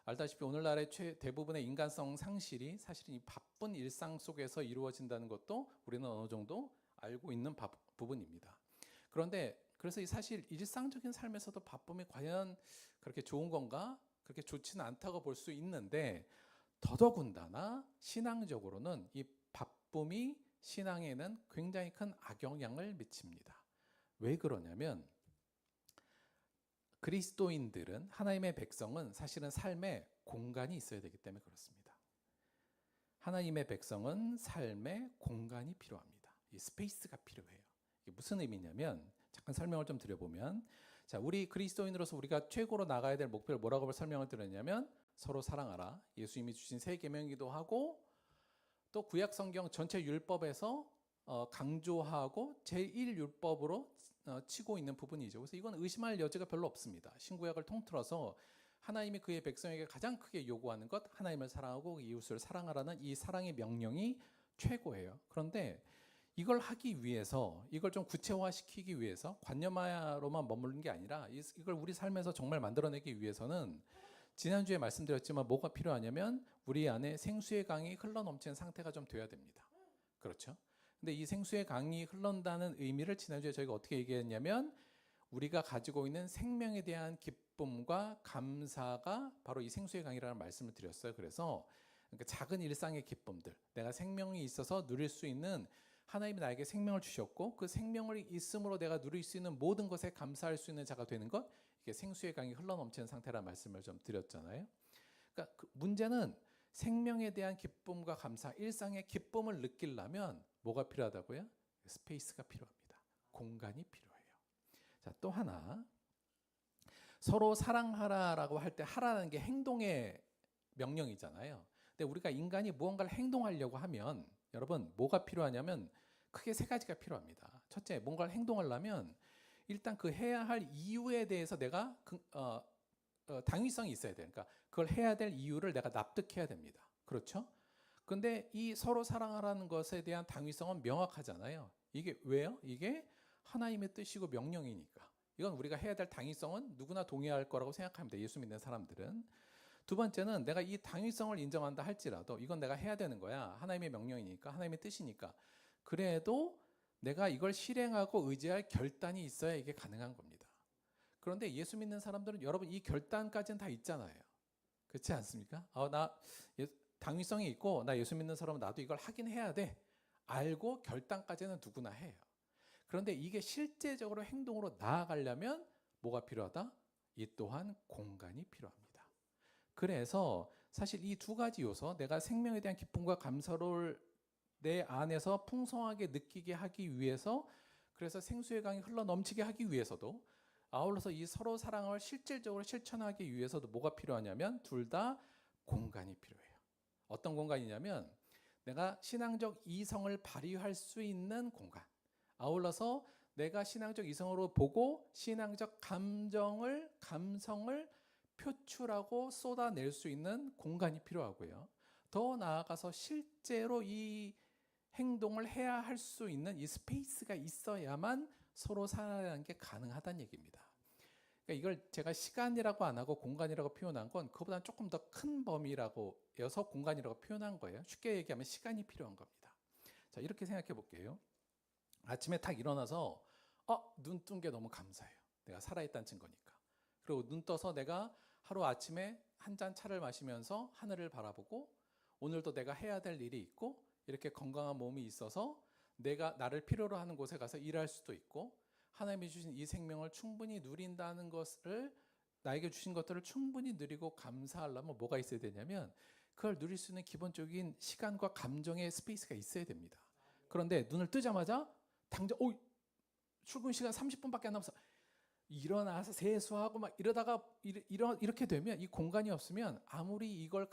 S3: 알다시피 오늘날의 대부분의 인간성 상실이 사실은 이 바쁜 일상 속에서 이루어진다는 것도 우리는 어느 정도 알고 있는 부분입니다. 그런데 그래서 사실 일상적인 삶에서도 바쁨이 과연 그렇게 좋은 건가? 그렇게 좋지는 않다고 볼 수 있는데, 더더군다나 신앙적으로는 이 바쁨이 신앙에는 굉장히 큰 악영향을 미칩니다. 왜 그러냐면 그리스도인들은, 하나님의 백성은 사실은 삶에 공간이 있어야 되기 때문에 그렇습니다. 하나님의 백성은 삶에 공간이 필요합니다. 이 스페이스가 필요해요. 이게 무슨 의미냐면 잠깐 설명을 좀 드려보면, 자, 우리 그리스도인으로서 우리가 최고로 나가야 될 목표를 뭐라고 설명을 드렸냐면 서로 사랑하라. 예수님이 주신 세 계명이기도 하고, 또 구약 성경 전체 율법에서 강조하고 제1율법으로 치고 있는 부분이죠. 그래서 이건 의심할 여지가 별로 없습니다. 신구약을 통틀어서 하나님이 그의 백성에게 가장 크게 요구하는 것, 하나님을 사랑하고 이웃을 사랑하라는 이 사랑의 명령이 최고예요. 그런데 이걸 하기 위해서, 이걸 좀 구체화시키기 위해서 관념화로만 머무르는 게 아니라 이걸 우리 삶에서 정말 만들어내기 위해서는 지난주에 말씀드렸지만 뭐가 필요하냐면 우리 안에 생수의 강이 흘러넘치는 상태가 좀 돼야 됩니다. 그렇죠? 근데 이 생수의 강이 흘러온다는 의미를 지난주에 저희가 어떻게 얘기했냐면 우리가 가지고 있는 생명에 대한 기쁨과 감사가 바로 이 생수의 강이라는 말씀을 드렸어요. 그래서 그러니까 작은 일상의 기쁨들, 내가 생명이 있어서 누릴 수 있는, 하나님이 나에게 생명을 주셨고 그 생명을 있음으로 내가 누릴 수 있는 모든 것에 감사할 수 있는 자가 되는 것, 이게 생수의 강이 흘러넘치는 상태라는 말씀을 좀 드렸잖아요. 그러니까 그 문제는 생명에 대한 기쁨과 감사, 일상의 기쁨을 느끼려면 뭐가 필요하다고요? 스페이스가 필요합니다. 공간이 필요해요. 자, 또 하나, 서로 사랑하라라고 할 때 하라는 게 행동의 명령이잖아요. 근데 우리가 인간이 무언가를 행동하려고 하면 여러분 뭐가 필요하냐면 크게 세 가지가 필요합니다. 첫째, 뭔가를 행동하려면 일단 그 해야 할 이유에 대해서 내가 당위성이 있어야 돼요. 그러니까 그걸 해야 될 이유를 내가 납득해야 됩니다. 그렇죠? 근데 이 서로 사랑하라는 것에 대한 당위성은 명확하잖아요. 이게 왜요? 이게 하나님의 뜻이고 명령이니까. 이건 우리가 해야 될 당위성은 누구나 동의할 거라고 생각합니다. 예수 믿는 사람들은. 두 번째는 내가 이 당위성을 인정한다 할지라도 이건 내가 해야 되는 거야. 하나님의 명령이니까, 하나님의 뜻이니까. 그래도 내가 이걸 실행하고 의지할 결단이 있어야 이게 가능한 겁니다. 그런데 예수 믿는 사람들은 여러분 이 결단까지는 다 있잖아요. 그렇지 않습니까? 나 당위성이 있고 나 예수 믿는 사람은 나도 이걸 하긴 해야 돼. 알고 결단까지는 누구나 해요. 그런데 이게 실제적으로 행동으로 나아가려면 뭐가 필요하다? 이 또한 공간이 필요합니다. 그래서 사실 이 두 가지 요소, 내가 생명에 대한 기쁨과 감사를 내 안에서 풍성하게 느끼게 하기 위해서, 그래서 생수의 강이 흘러 넘치게 하기 위해서도, 아울러서 이 서로 사랑을 실질적으로 실천하기 위해서도 뭐가 필요하냐면 둘 다 공간이 필요해요. 어떤 공간이냐면 내가 신앙적 이성을 발휘할 수 있는 공간, 아울러서 내가 신앙적 이성으로 보고 신앙적 감성을 표출하고 쏟아낼 수 있는 공간이 필요하고요. 더 나아가서 실제로 이 행동을 해야 할 수 있는 이 스페이스가 있어야만 서로 살아가는 게 가능하다는 얘기입니다. 그러니까 이걸 제가 시간이라고 안 하고 공간이라고 표현한 건 그보다 조금 더 큰 범위라고 여서 공간이라고 표현한 거예요. 쉽게 얘기하면 시간이 필요한 겁니다. 자, 이렇게 생각해 볼게요. 아침에 딱 일어나서 눈 뜬 게 너무 감사해요. 내가 살아있다는 증거니까. 그리고 눈 떠서 내가 하루 아침에 한 잔 차를 마시면서 하늘을 바라보고 오늘도 내가 해야 될 일이 있고 이렇게 건강한 몸이 있어서 내가 나를 필요로 하는 곳에 가서 일할 수도 있고 하나님이 주신 이 생명을 충분히 누린다는 것을 나에게 주신 것들을 충분히 누리고 감사하려면 뭐가 있어야 되냐면 그걸 누릴 수 있는 기본적인 시간과 감정의 스페이스가 있어야 됩니다. 그런데 눈을 뜨자마자 당장 출근 시간 30분밖에 안 남았어. 일어나서 세수하고 막 이러다가 이렇게 되면 이 공간이 없으면 아무리 이걸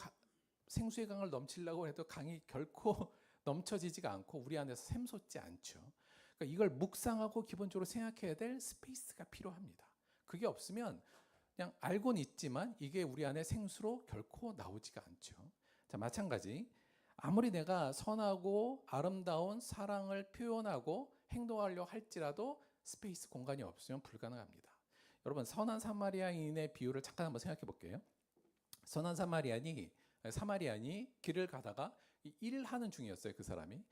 S3: 생수의 강을 넘치려고 해도 강이 결코 넘쳐지지가 않고 우리 안에서 샘솟지 않죠. 그러니까 이걸 묵상하고 기본적으로 생각해야 될 스페이스가 필요합니다. 그게 없으면 그냥 알고는 있지만 이게 우리 안에 생수로 결코 나오지가 않죠. 자, 마찬가지 아무리 내가 선하고 아름다운 사랑을 표현하고 행동하려고 할지라도 스페이스 공간이 없으면 불가능합니다. 여러분 선한 사마리아인의 비유를 잠깐 한번 생각해 볼게요. 선한 사마리안이 길을 가다가 일하는 중이었어요. 그 사람이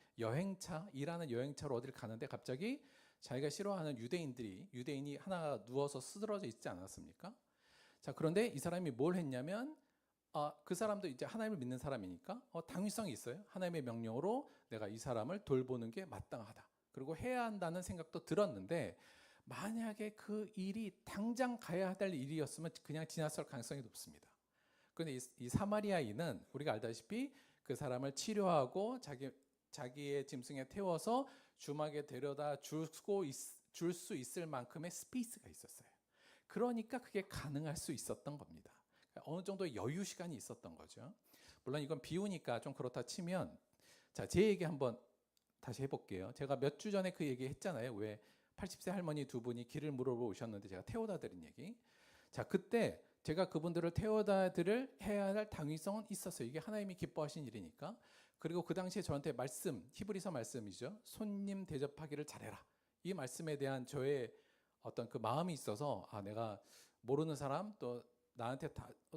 S3: 일하는 여행차로 어딜 가는데 갑자기 자기가 싫어하는 유대인이 하나 누워서 쓰러져 있지 않았습니까? 자, 그런데 이 사람이 뭘 했냐면 그 사람도 이제 하나님을 믿는 사람이니까 당위성이 있어요. 하나님의 명령으로 내가 이 사람을 돌보는 게 마땅하다. 그리고 해야 한다는 생각도 들었는데 만약에 그 일이 당장 가야 될 일이었으면 그냥 지났을 가능성이 높습니다. 그런데 이 사마리아인은 우리가 알다시피 그 사람을 치료하고 자기의 짐승에 태워서 주막에 데려다 줄 수 있을 만큼의 스페이스가 있었어요. 그러니까 그게 가능할 수 있었던 겁니다. 어느 정도의 여유 시간이 있었던 거죠. 물론 이건 비유니까 좀 그렇다 치면 제 얘기 한번 다시 해볼게요. 제가 몇 주 전에 그 얘기 했잖아요. 왜 80세 할머니 두 분이 길을 물어보러 오셨는데 제가 태워다 드린 얘기. 자, 그때 제가 그분들을 태워다 드릴 해야 할 당위성은 있었어요. 이게 하나님이 기뻐하신 일이니까. 그리고 그 당시에 저한테 히브리서 말씀이죠. 손님 대접하기를 잘해라. 이 말씀에 대한 저의 어떤 그 마음이 있어서 내가 모르는 사람 또 나한테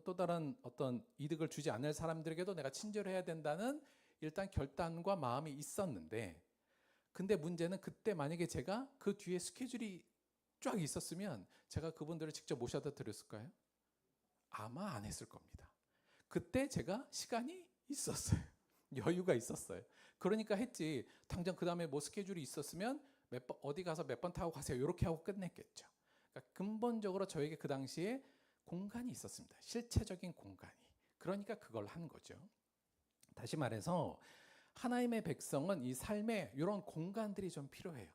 S3: 또 다른 어떤 이득을 주지 않을 사람들에게도 내가 친절해야 된다는 일단 결단과 마음이 있었는데 근데 문제는 그때 만약에 제가 그 뒤에 스케줄이 쫙 있었으면 제가 그분들을 직접 모셔다 드렸을까요? 아마 안 했을 겁니다. 그때 제가 시간이 있었어요. 여유가 있었어요. 그러니까 했지 당장 그 다음에 뭐 스케줄이 있었으면 어디 가서 몇 번 타고 가세요 이렇게 하고 끝냈겠죠. 그러니까 근본적으로 저에게 그 당시에 공간이 있었습니다. 실체적인 공간이. 그러니까 그걸 한 거죠. 다시 말해서 하나님의 백성은 이 삶에 이런 공간들이 좀 필요해요.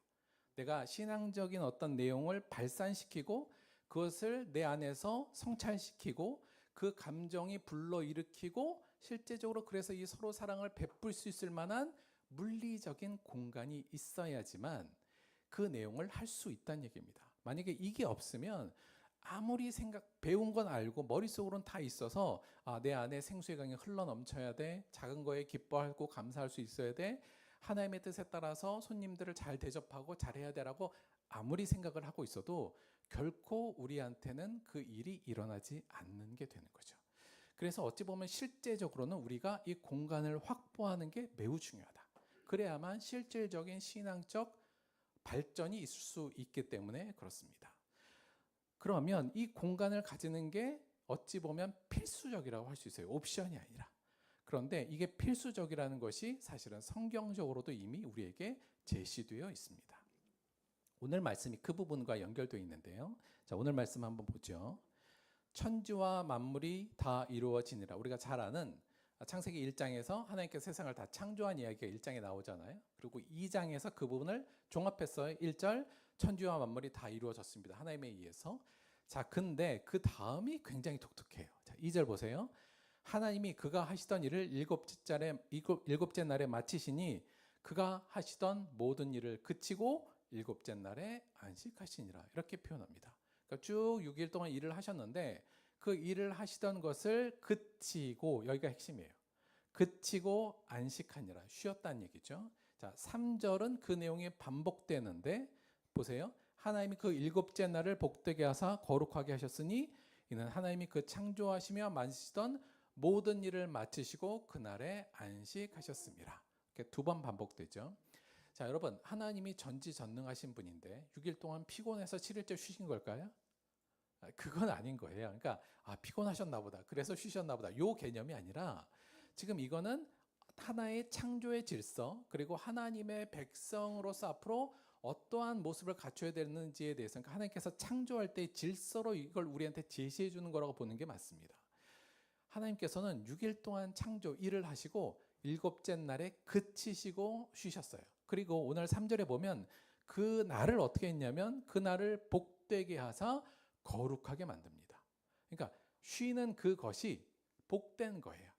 S3: 내가 신앙적인 어떤 내용을 발산시키고 그것을 내 안에서 성찰시키고 그 감정이 불러일으키고 실제적으로 그래서 이 서로 사랑을 베풀 수 있을 만한 물리적인 공간이 있어야지만 그 내용을 할 수 있다는 얘기입니다. 만약에 이게 없으면 아무리 배운 건 알고 머릿속으로는 다 있어서 내 안에 생수의 강이 흘러넘쳐야 돼. 작은 거에 기뻐하고 감사할 수 있어야 돼. 하나님의 뜻에 따라서 손님들을 잘 대접하고 잘해야 되라고 아무리 생각을 하고 있어도 결코 우리한테는 그 일이 일어나지 않는 게 되는 거죠. 그래서 어찌 보면 실제적으로는 우리가 이 공간을 확보하는 게 매우 중요하다. 그래야만 실질적인 신앙적 발전이 있을 수 있기 때문에 그렇습니다. 그러면 이 공간을 가지는 게 어찌 보면 필수적이라고 할 수 있어요. 옵션이 아니라. 그런데 이게 필수적이라는 것이 사실은 성경적으로도 이미 우리에게 제시되어 있습니다. 오늘 말씀이 그 부분과 연결되어 있는데요. 자, 오늘 말씀 한번 보죠. 천지와 만물이 다 이루어지니라. 우리가 잘 아는 창세기 1장에서 하나님께서 세상을 다 창조한 이야기가 1장에 나오잖아요. 그리고 2장에서 그 부분을 종합했어요. 1절 천지와 만물이 다 이루어졌습니다. 하나님에 의해서. 자, 근데 그 다음이 굉장히 독특해요. 자, 2절 보세요. 하나님이 그가 하시던 일을 일곱째 날에 마치시니 그가 하시던 모든 일을 그치고 일곱째 날에 안식하시니라. 이렇게 표현합니다. 그러니까 쭉 6일 동안 일을 하셨는데 그 일을 하시던 것을 그치고, 여기가 핵심이에요. 그치고 안식하니라, 쉬었다는 얘기죠. 자, 3절은 그 내용이 반복되는데 보세요. 하나님이 그 일곱째 날을 복되게 하사 거룩하게 하셨으니 이는 하나님이 그 창조하시며 만드시던 모든 일을 마치시고 그날에 안식하셨습니다. 이렇게 2번 반복되죠. 자, 여러분, 하나님이 전지전능하신 분인데 6일 동안 피곤해서 7일째 쉬신 걸까요? 그건 아닌 거예요. 그러니까 피곤하셨나 보다, 그래서 쉬셨나 보다, 요 개념이 아니라 지금 이거는 하나의 창조의 질서, 그리고 하나님의 백성으로서 앞으로 어떠한 모습을 갖춰야 되는지에 대해서, 그러니까 하나님께서 창조할 때의 질서로 이걸 우리한테 제시해 주는 거라고 보는 게 맞습니다. 하나님께서는 6일 동안 창조 일을 하시고 7째 날에 그치시고 쉬셨어요. 그리고 오늘 3절에 보면 그 날을 어떻게 했냐면 그 날을 복되게 하사 거룩하게 만듭니다. 그러니까 쉬는 그것이 복된 거예요.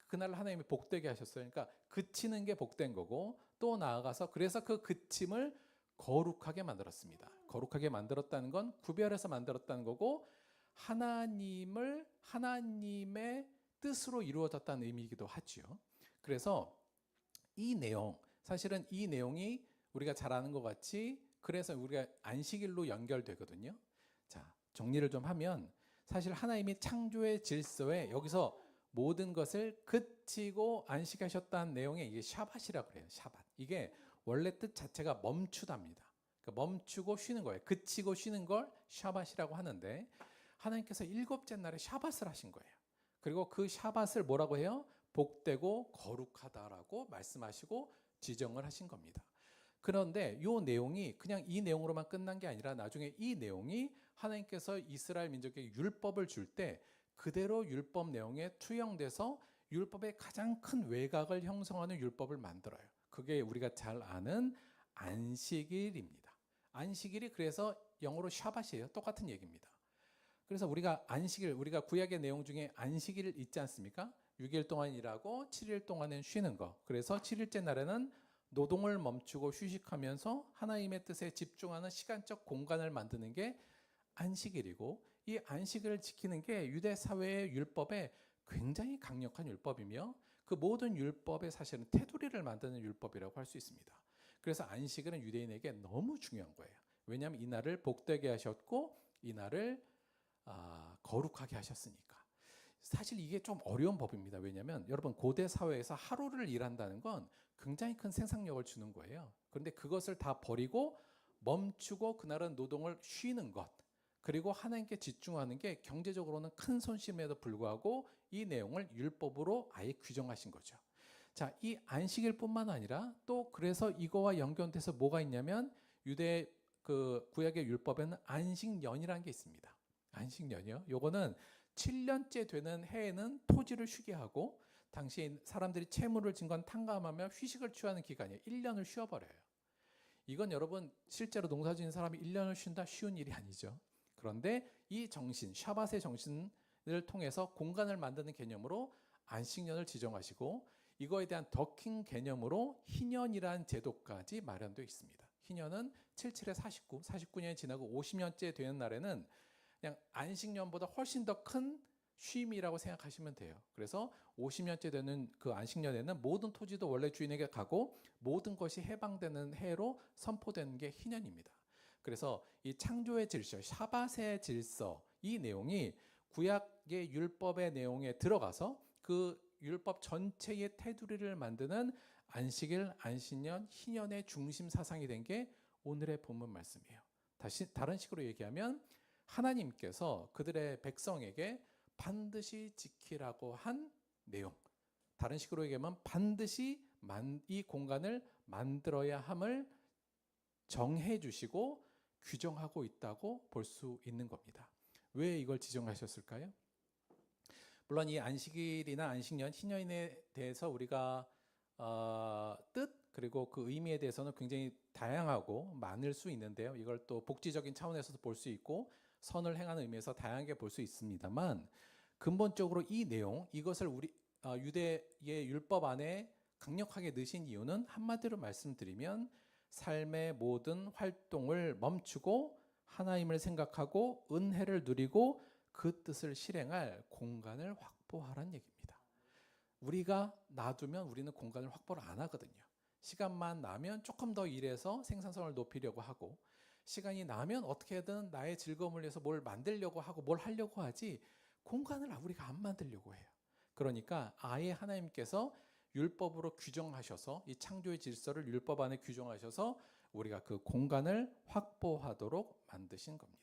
S3: 그날 하나님이 복되게 하셨어요. 그러니까 그치는 게 복된 거고, 또 나아가서 그래서 그 그침을 거룩하게 만들었습니다. 거룩하게 만들었다는 건 구별해서 만들었다는 거고, 하나님의 뜻으로 이루어졌다는 의미이기도 하죠. 그래서 이 내용, 사실은 이 내용이 우리가 잘 아는 것 같이 그래서 우리가 안식일로 연결되거든요. 자, 정리를 좀 하면 사실 하나님이 창조의 질서에 여기서 모든 것을 그치고 안식하셨다는 내용에 이게 샤밧이라고 그래요. 샤밧. 이게 원래 뜻 자체가 멈추답니다. 그러니까 멈추고 쉬는 거예요. 그치고 쉬는 걸 샤밧이라고 하는데 하나님께서 7째 날에 샤밧을 하신 거예요. 그리고 그 샤밧을 뭐라고 해요? 복되고 거룩하다라고 말씀하시고 지정을 하신 겁니다. 그런데 이 내용이 그냥 이 내용으로만 끝난 게 아니라 나중에 이 내용이 하나님께서 이스라엘 민족에게 율법을 줄 때 그대로 율법 내용에 투영돼서 율법의 가장 큰 외곽을 형성하는 율법을 만들어요. 그게 우리가 잘 아는 안식일입니다. 안식일이 그래서 영어로 샤밧이에요. 똑같은 얘기입니다. 그래서 우리가 안식일, 우리가 구약의 내용 중에 안식일 있지 않습니까? 6일 동안 일하고 7일 동안은 쉬는 거. 그래서 7일째 날에는 노동을 멈추고 휴식하면서 하나님의 뜻에 집중하는 시간적 공간을 만드는 게 안식일이고, 이 안식일을 지키는 게 유대 사회의 율법에 굉장히 강력한 율법이며 그 모든 율법의 사실은 테두리를 만드는 율법이라고 할 수 있습니다. 그래서 안식일은 유대인에게 너무 중요한 거예요. 왜냐하면 이 날을 복되게 하셨고 이 날을 거룩하게 하셨으니까. 사실 이게 좀 어려운 법입니다. 왜냐하면 여러분, 고대 사회에서 하루를 일한다는 건 굉장히 큰 생산력을 주는 거예요. 그런데 그것을 다 버리고 멈추고 그날은 노동을 쉬는 것, 그리고 하나님께 집중하는 게 경제적으로는 큰 손실임에도 불구하고 이 내용을 율법으로 아예 규정하신 거죠. 자, 이 안식일뿐만 아니라 또 그래서 이거와 연결돼서 뭐가 있냐면 유대 그 구약의 율법에는 안식년이라는 게 있습니다. 안식년이요. 요거는 7년째 되는 해에는 토지를 쉬게 하고 당시 사람들이 채무를 진 건 탕감하며 휴식을 취하는 기간이에요. 1년을 쉬어버려요. 이건 여러분 실제로 농사 지는 사람이 1년을 쉰다 쉬운 일이 아니죠. 그런데 이 정신, 샤밧의 정신을 통해서 공간을 만드는 개념으로 안식년을 지정하시고 이거에 대한 더 큰 개념으로 희년이라는 제도까지 마련되어 있습니다. 희년은 77에 49, 49년이 지나고 50년째 되는 날에는 그냥 안식년보다 훨씬 더 큰 쉼이라고 생각하시면 돼요. 그래서 50년째 되는 그 안식년에는 모든 토지도 원래 주인에게 가고 모든 것이 해방되는 해로 선포되는 게 희년입니다. 그래서 이 창조의 질서, 샤밧의 질서, 이 내용이 구약의 율법의 내용에 들어가서 그 율법 전체의 테두리를 만드는 안식일, 안식년, 희년의 중심 사상이 된 게 오늘의 본문 말씀이에요. 다른 식으로 얘기하면 하나님께서 그들의 백성에게 반드시 지키라고 한 내용, 다른 식으로 얘기하면 반드시 이 공간을 만들어야 함을 정해 주시고 규정하고 있다고 볼 수 있는 겁니다. 왜 이걸 지정하셨을까요? 물론 이 안식일이나 안식년, 희년에 대해서 우리가 뜻 그리고 그 의미에 대해서는 굉장히 다양하고 많을 수 있는데요. 이걸 또 복지적인 차원에서도 볼 수 있고 선을 행하는 의미에서 다양하게 볼 수 있습니다만 근본적으로 이 내용, 이것을 우리 유대의 율법 안에 강력하게 넣으신 이유는 한마디로 말씀드리면 삶의 모든 활동을 멈추고 하나님을 생각하고 은혜를 누리고 그 뜻을 실행할 공간을 확보하라는 얘기입니다. 우리가 놔두면 우리는 공간을 확보를 안 하거든요. 시간만 나면 조금 더 일해서 생산성을 높이려고 하고, 시간이 나면 어떻게든 나의 즐거움을 위해서 뭘 만들려고 하고 뭘 하려고 하지, 공간을 우리가 안 만들려고 해요. 그러니까 아예 하나님께서 율법으로 규정하셔서, 이 창조의 질서를 율법 안에 규정하셔서 우리가 그 공간을 확보하도록 만드신 겁니다.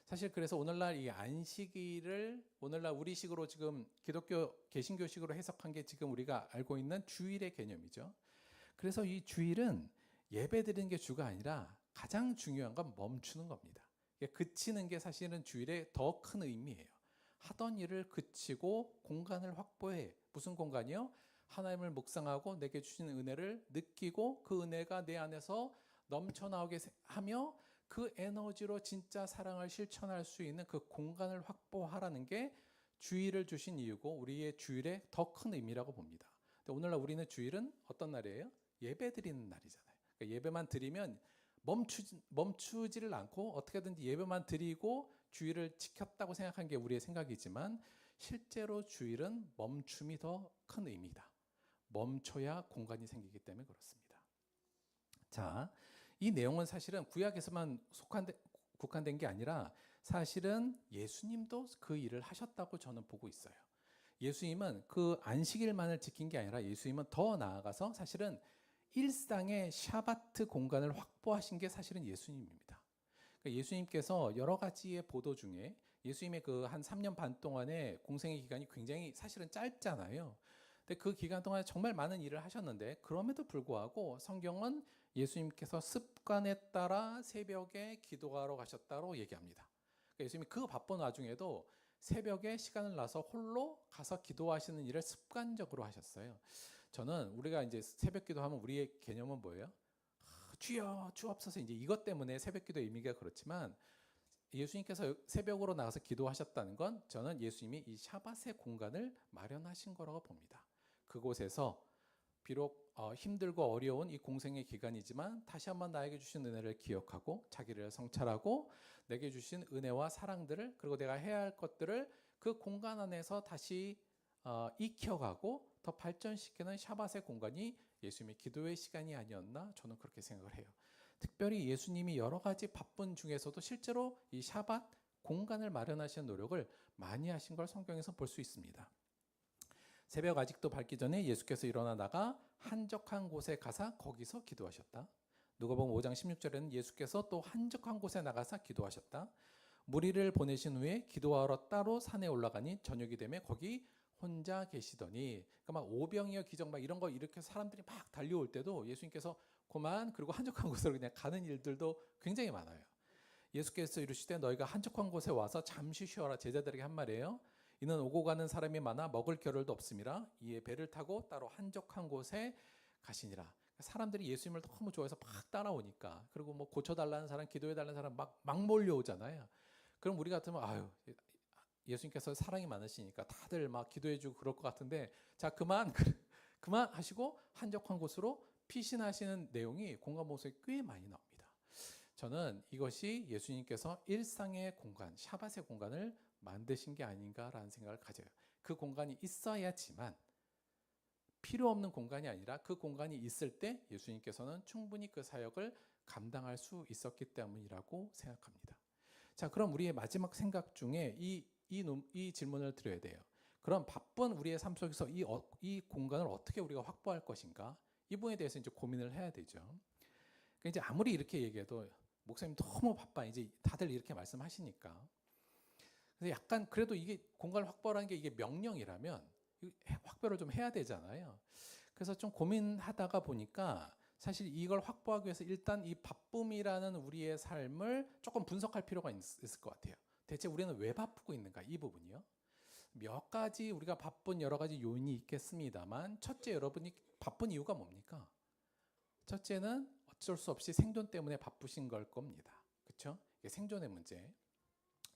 S3: 사실 그래서 오늘날 이 안식일을 오늘날 우리식으로 지금 기독교 개신교식으로 해석한 게 지금 우리가 알고 있는 주일의 개념이죠. 그래서 이 주일은 예배 드리는 게 주가 아니라 가장 중요한 건 멈추는 겁니다. 그치는 게 사실은 주일의 더 큰 의미예요. 하던 일을 그치고 공간을 확보해. 무슨 공간이요? 하나님을 묵상하고 내게 주신 은혜를 느끼고 그 은혜가 내 안에서 넘쳐나오게 하며 그 에너지로 진짜 사랑을 실천할 수 있는 그 공간을 확보하라는 게 주일을 주신 이유고 우리의 주일의 더 큰 의미라고 봅니다. 근데 오늘날 우리는 주일은 어떤 날이에요? 예배 드리는 날이잖아요. 그러니까 예배만 드리면 멈추지를 않고 어떻게든지 예배만 드리고 주일을 지켰다고 생각한 게 우리의 생각이지만 실제로 주일은 멈춤이 더 큰 의미다. 멈춰야 공간이 생기기 때문에 그렇습니다. 자, 이 내용은 사실은 구약에서만 국한된 게 아니라 사실은 예수님도 그 일을 하셨다고 저는 보고 있어요. 예수님은 그 안식일만을 지킨 게 아니라 예수님은 더 나아가서 사실은 일상의 샤바트 공간을 확보하신 게 사실은 예수님입니다. 그러니까 예수님께서 여러 가지의 보도 중에 예수님의 그 한 3년 반 동안의 공생의 기간이 굉장히 사실은 짧잖아요. 근데 그 기간 동안에 정말 많은 일을 하셨는데 그럼에도 불구하고 성경은 예수님께서 습관에 따라 새벽에 기도하러 가셨다고 얘기합니다. 그러니까 예수님이 그 바쁜 와중에도 새벽에 시간을 나서 홀로 가서 기도하시는 일을 습관적으로 하셨어요. 저는 우리가 이제 새벽 기도하면 우리의 개념은 뭐예요? 주여 주옵소서, 이제 이것 때문에 새벽 기도의 의미가 그렇지만 예수님께서 새벽으로 나가서 기도하셨다는 건 저는 예수님이 이 샤밧의 공간을 마련하신 거라고 봅니다. 그곳에서 비록 힘들고 어려운 이 공생의 기간이지만 다시 한번 나에게 주신 은혜를 기억하고 자기를 성찰하고 내게 주신 은혜와 사랑들을 그리고 내가 해야 할 것들을 그 공간 안에서 다시 익혀가고 더 발전시키는 샤밧의 공간이 예수님의 기도의 시간이 아니었나 저는 그렇게 생각을 해요. 특별히 예수님이 여러 가지 바쁜 중에서도 실제로 이 샤밧 공간을 마련하시는 노력을 많이 하신 걸 성경에서 볼 수 있습니다. 새벽 아직도 밝기 전에 예수께서 일어나 나가 한적한 곳에 가사 거기서 기도하셨다. 누가복음 5장 16절에는 예수께서 또 한적한 곳에 나가서 기도하셨다. 무리를 보내신 후에 기도하러 따로 산에 올라가니 저녁이 되매 거기 혼자 계시더니, 그러니까 막 오병이어 기적 막 이런 거 일으켜 사람들이 막 달려올 때도 예수님께서 그만 그리고 한적한 곳으로 그냥 가는 일들도 굉장히 많아요. 예수께서 이르시되 너희가 한적한 곳에 와서 잠시 쉬어라 제자들에게 한 말이에요. 이는 오고 가는 사람이 많아 먹을 겨를도 없음이라 이에 배를 타고 따로 한적한 곳에 가시니라. 사람들이 예수님을 너무 좋아해서 막 따라오니까, 그리고 뭐 고쳐달라는 사람, 기도해달라는 사람 막 몰려오잖아요. 그럼 우리 같으면 아유 예수님께서 사랑이 많으시니까 다들 막 기도해주고 그럴 것 같은데 자 그만 하시고 한적한 곳으로 피신하시는 내용이 공간 목소리 꽤 많이 나옵니다. 저는 이것이 예수님께서 일상의 공간, 샤밧의 공간을 만드신 게 아닌가라는 생각을 가져요. 그 공간이 있어야지만 필요 없는 공간이 아니라 그 공간이 있을 때 예수님께서는 충분히 그 사역을 감당할 수 있었기 때문이라고 생각합니다. 자, 그럼 우리의 마지막 생각 중에 이 질문을 드려야 돼요. 그럼 바쁜 우리의 삶 속에서 이 공간을 어떻게 우리가 확보할 것인가? 이 부분에 대해서 이제 고민을 해야 되죠. 그러니까 이제 아무리 이렇게 얘기해도 목사님 너무 바빠 이제 다들 이렇게 말씀하시니까. 그래서 약간 그래도 이게 공간을 확보하는 게 이게 명령이라면 확보를 좀 해야 되잖아요. 그래서 좀 고민하다가 보니까 사실 이걸 확보하기 위해서 일단 이 바쁨이라는 우리의 삶을 조금 분석할 필요가 있을 것 같아요. 대체 우리는 왜 바쁘고 있는가, 이 부분이요. 몇 가지 우리가 바쁜 여러 가지 요인이 있겠습니다만 첫째, 여러분이 바쁜 이유가 뭡니까? 첫째는 어쩔 수 없이 생존 때문에 바쁘신 걸 겁니다. 그렇죠? 이게 생존의 문제.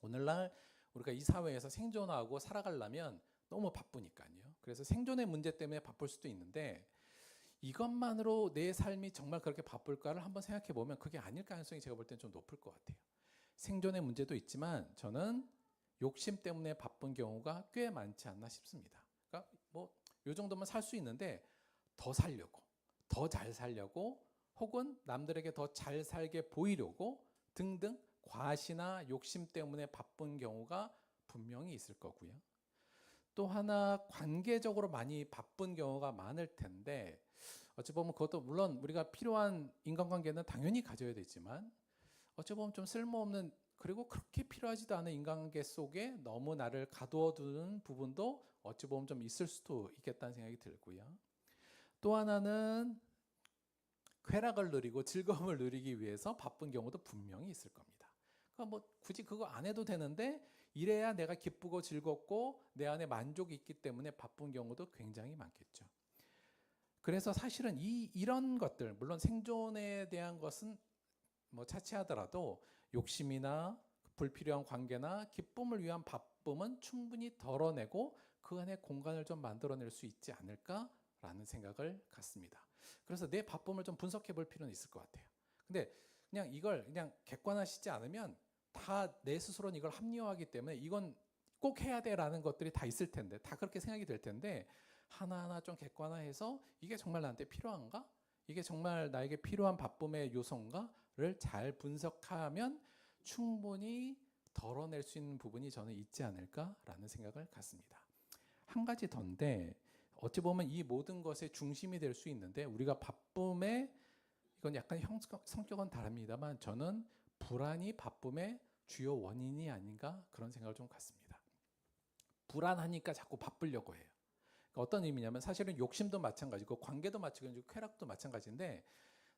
S3: 오늘날 우리가 이 사회에서 생존하고 살아가려면 너무 바쁘니까요. 그래서 생존의 문제 때문에 바쁠 수도 있는데 이것만으로 내 삶이 정말 그렇게 바쁠까를 한번 생각해 보면 그게 아닐 가능성이 제가 볼 때는 좀 높을 것 같아요. 생존의 문제도 있지만 저는 욕심 때문에 바쁜 경우가 꽤 많지 않나 싶습니다. 그러니까 뭐 요 정도면 살 수 있는데 더 살려고, 더 잘 살려고, 혹은 남들에게 더 잘 살게 보이려고 등등 과시나 욕심 때문에 바쁜 경우가 분명히 있을 거고요. 또 하나 관계적으로 많이 바쁜 경우가 많을 텐데, 어찌 보면 그것도 물론 우리가 필요한 인간관계는 당연히 가져야 되지만, 어찌 보면 좀 쓸모없는, 그리고 그렇게 필요하지도 않은 인간관계 속에 너무 나를 가두어두는 부분도 어찌 보면 좀 있을 수도 있겠다는 생각이 들고요. 또 하나는 쾌락을 누리고 즐거움을 누리기 위해서 바쁜 경우도 분명히 있을 겁니다. 그러니까 뭐 굳이 그거 안 해도 되는데 이래야 내가 기쁘고 즐겁고 내 안에 만족이 있기 때문에 바쁜 경우도 굉장히 많겠죠. 그래서 사실은 이런 것들, 물론 생존에 대한 것은 뭐 차치하더라도 욕심이나 불필요한 관계나 기쁨을 위한 바쁨은 충분히 덜어내고 그 안에 공간을 좀 만들어낼 수 있지 않을까라는 생각을 갖습니다. 그래서 내 바쁨을 좀 분석해 볼 필요는 있을 것 같아요. 근데 그냥 이걸 그냥 객관화시지 않으면 다 내 스스로는 이걸 합리화하기 때문에 이건 꼭 해야 돼라는 것들이 다 있을 텐데, 다 그렇게 생각이 될 텐데, 하나하나 좀 객관화해서 이게 정말 나한테 필요한가? 이게 정말 나에게 필요한 바쁨의 요소인가를 잘 분석하면 충분히 덜어낼 수 있는 부분이 저는 있지 않을까라는 생각을 갖습니다. 한 가지 더인데, 어찌 보면 이 모든 것의 중심이 될 수 있는데, 우리가 바쁨에, 이건 약간 성격은 다릅니다만 저는 불안이 바쁨의 주요 원인이 아닌가 그런 생각을 좀 갖습니다. 불안하니까 자꾸 바쁘려고 해요. 그러니까 어떤 의미냐면 사실은 욕심도 마찬가지고 관계도 마찬가지고 쾌락도 마찬가지인데,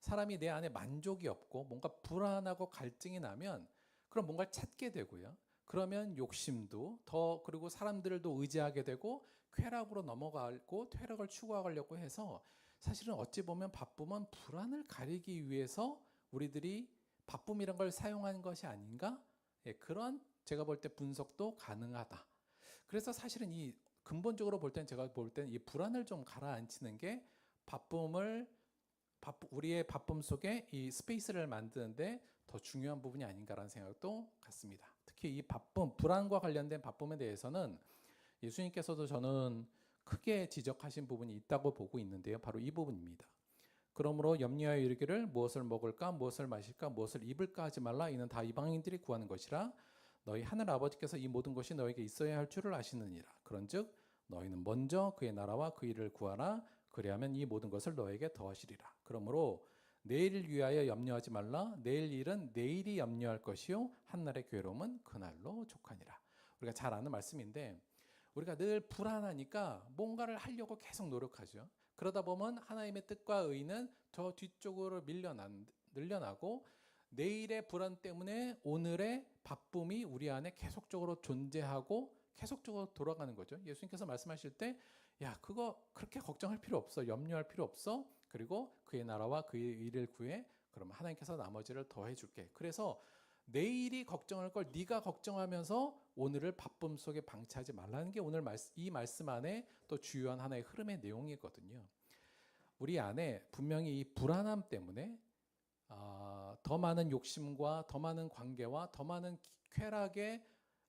S3: 사람이 내 안에 만족이 없고 뭔가 불안하고 갈증이 나면 그럼 뭔가를 찾게 되고요. 그러면 욕심도 더, 그리고 사람들도 의지하게 되고 쾌락으로 넘어가고 쾌락을 추구하려고 해서, 사실은 어찌 보면 바쁨은 불안을 가리기 위해서 우리들이 바쁨이란 걸 사용한 것이 아닌가? 예, 그런 제가 볼 때 분석도 가능하다. 그래서 사실은 이 근본적으로 볼 때는, 제가 볼 때는 이 불안을 좀 가라앉히는 게 우리의 바쁨 속에 이 스페이스를 만드는데 더 중요한 부분이 아닌가라는 생각도 갖습니다. 특히 이 바쁨, 불안과 관련된 바쁨에 대해서는 예수님께서도 저는 크게 지적하신 부분이 있다고 보고 있는데요. 바로 이 부분입니다. 그러므로 염려하여 이르기를 무엇을 먹을까, 무엇을 마실까, 무엇을 입을까 하지 말라. 이는 다 이방인들이 구하는 것이라. 너희 하늘 아버지께서 이 모든 것이 너에게 있어야 할 줄을 아시느니라. 그런즉 너희는 먼저 그의 나라와 그 일을 구하라. 그리하면 이 모든 것을 너에게 더하시리라. 그러므로 내일을 위하여 염려하지 말라. 내일 일은 내일이 염려할 것이요 한날의 괴로움은 그날로 족하니라. 우리가 잘 아는 말씀인데, 우리가 늘 불안하니까 뭔가를 하려고 계속 노력하죠. 그러다 보면 하나님의 뜻과 의는 저 뒤쪽으로 늘려나고 내일의 불안 때문에 오늘의 바쁨이 우리 안에 계속적으로 존재하고 계속적으로 돌아가는 거죠. 예수님께서 말씀하실 때, 야, 그거 그렇게 걱정할 필요 없어, 염려할 필요 없어, 그리고 그의 나라와 그의 일을 구해, 그러면 하나님께서 나머지를 더해 줄게. 그래서 내일이 걱정할 걸 네가 걱정하면서 오늘을 바쁨 속에 방치하지 말라는 게 오늘 이 말씀 안에 또 주요한 하나의 흐름의 내용이거든요. 우리 안에 분명히 이 불안함 때문에 더 많은 욕심과 더 많은 관계와 더 많은 쾌락의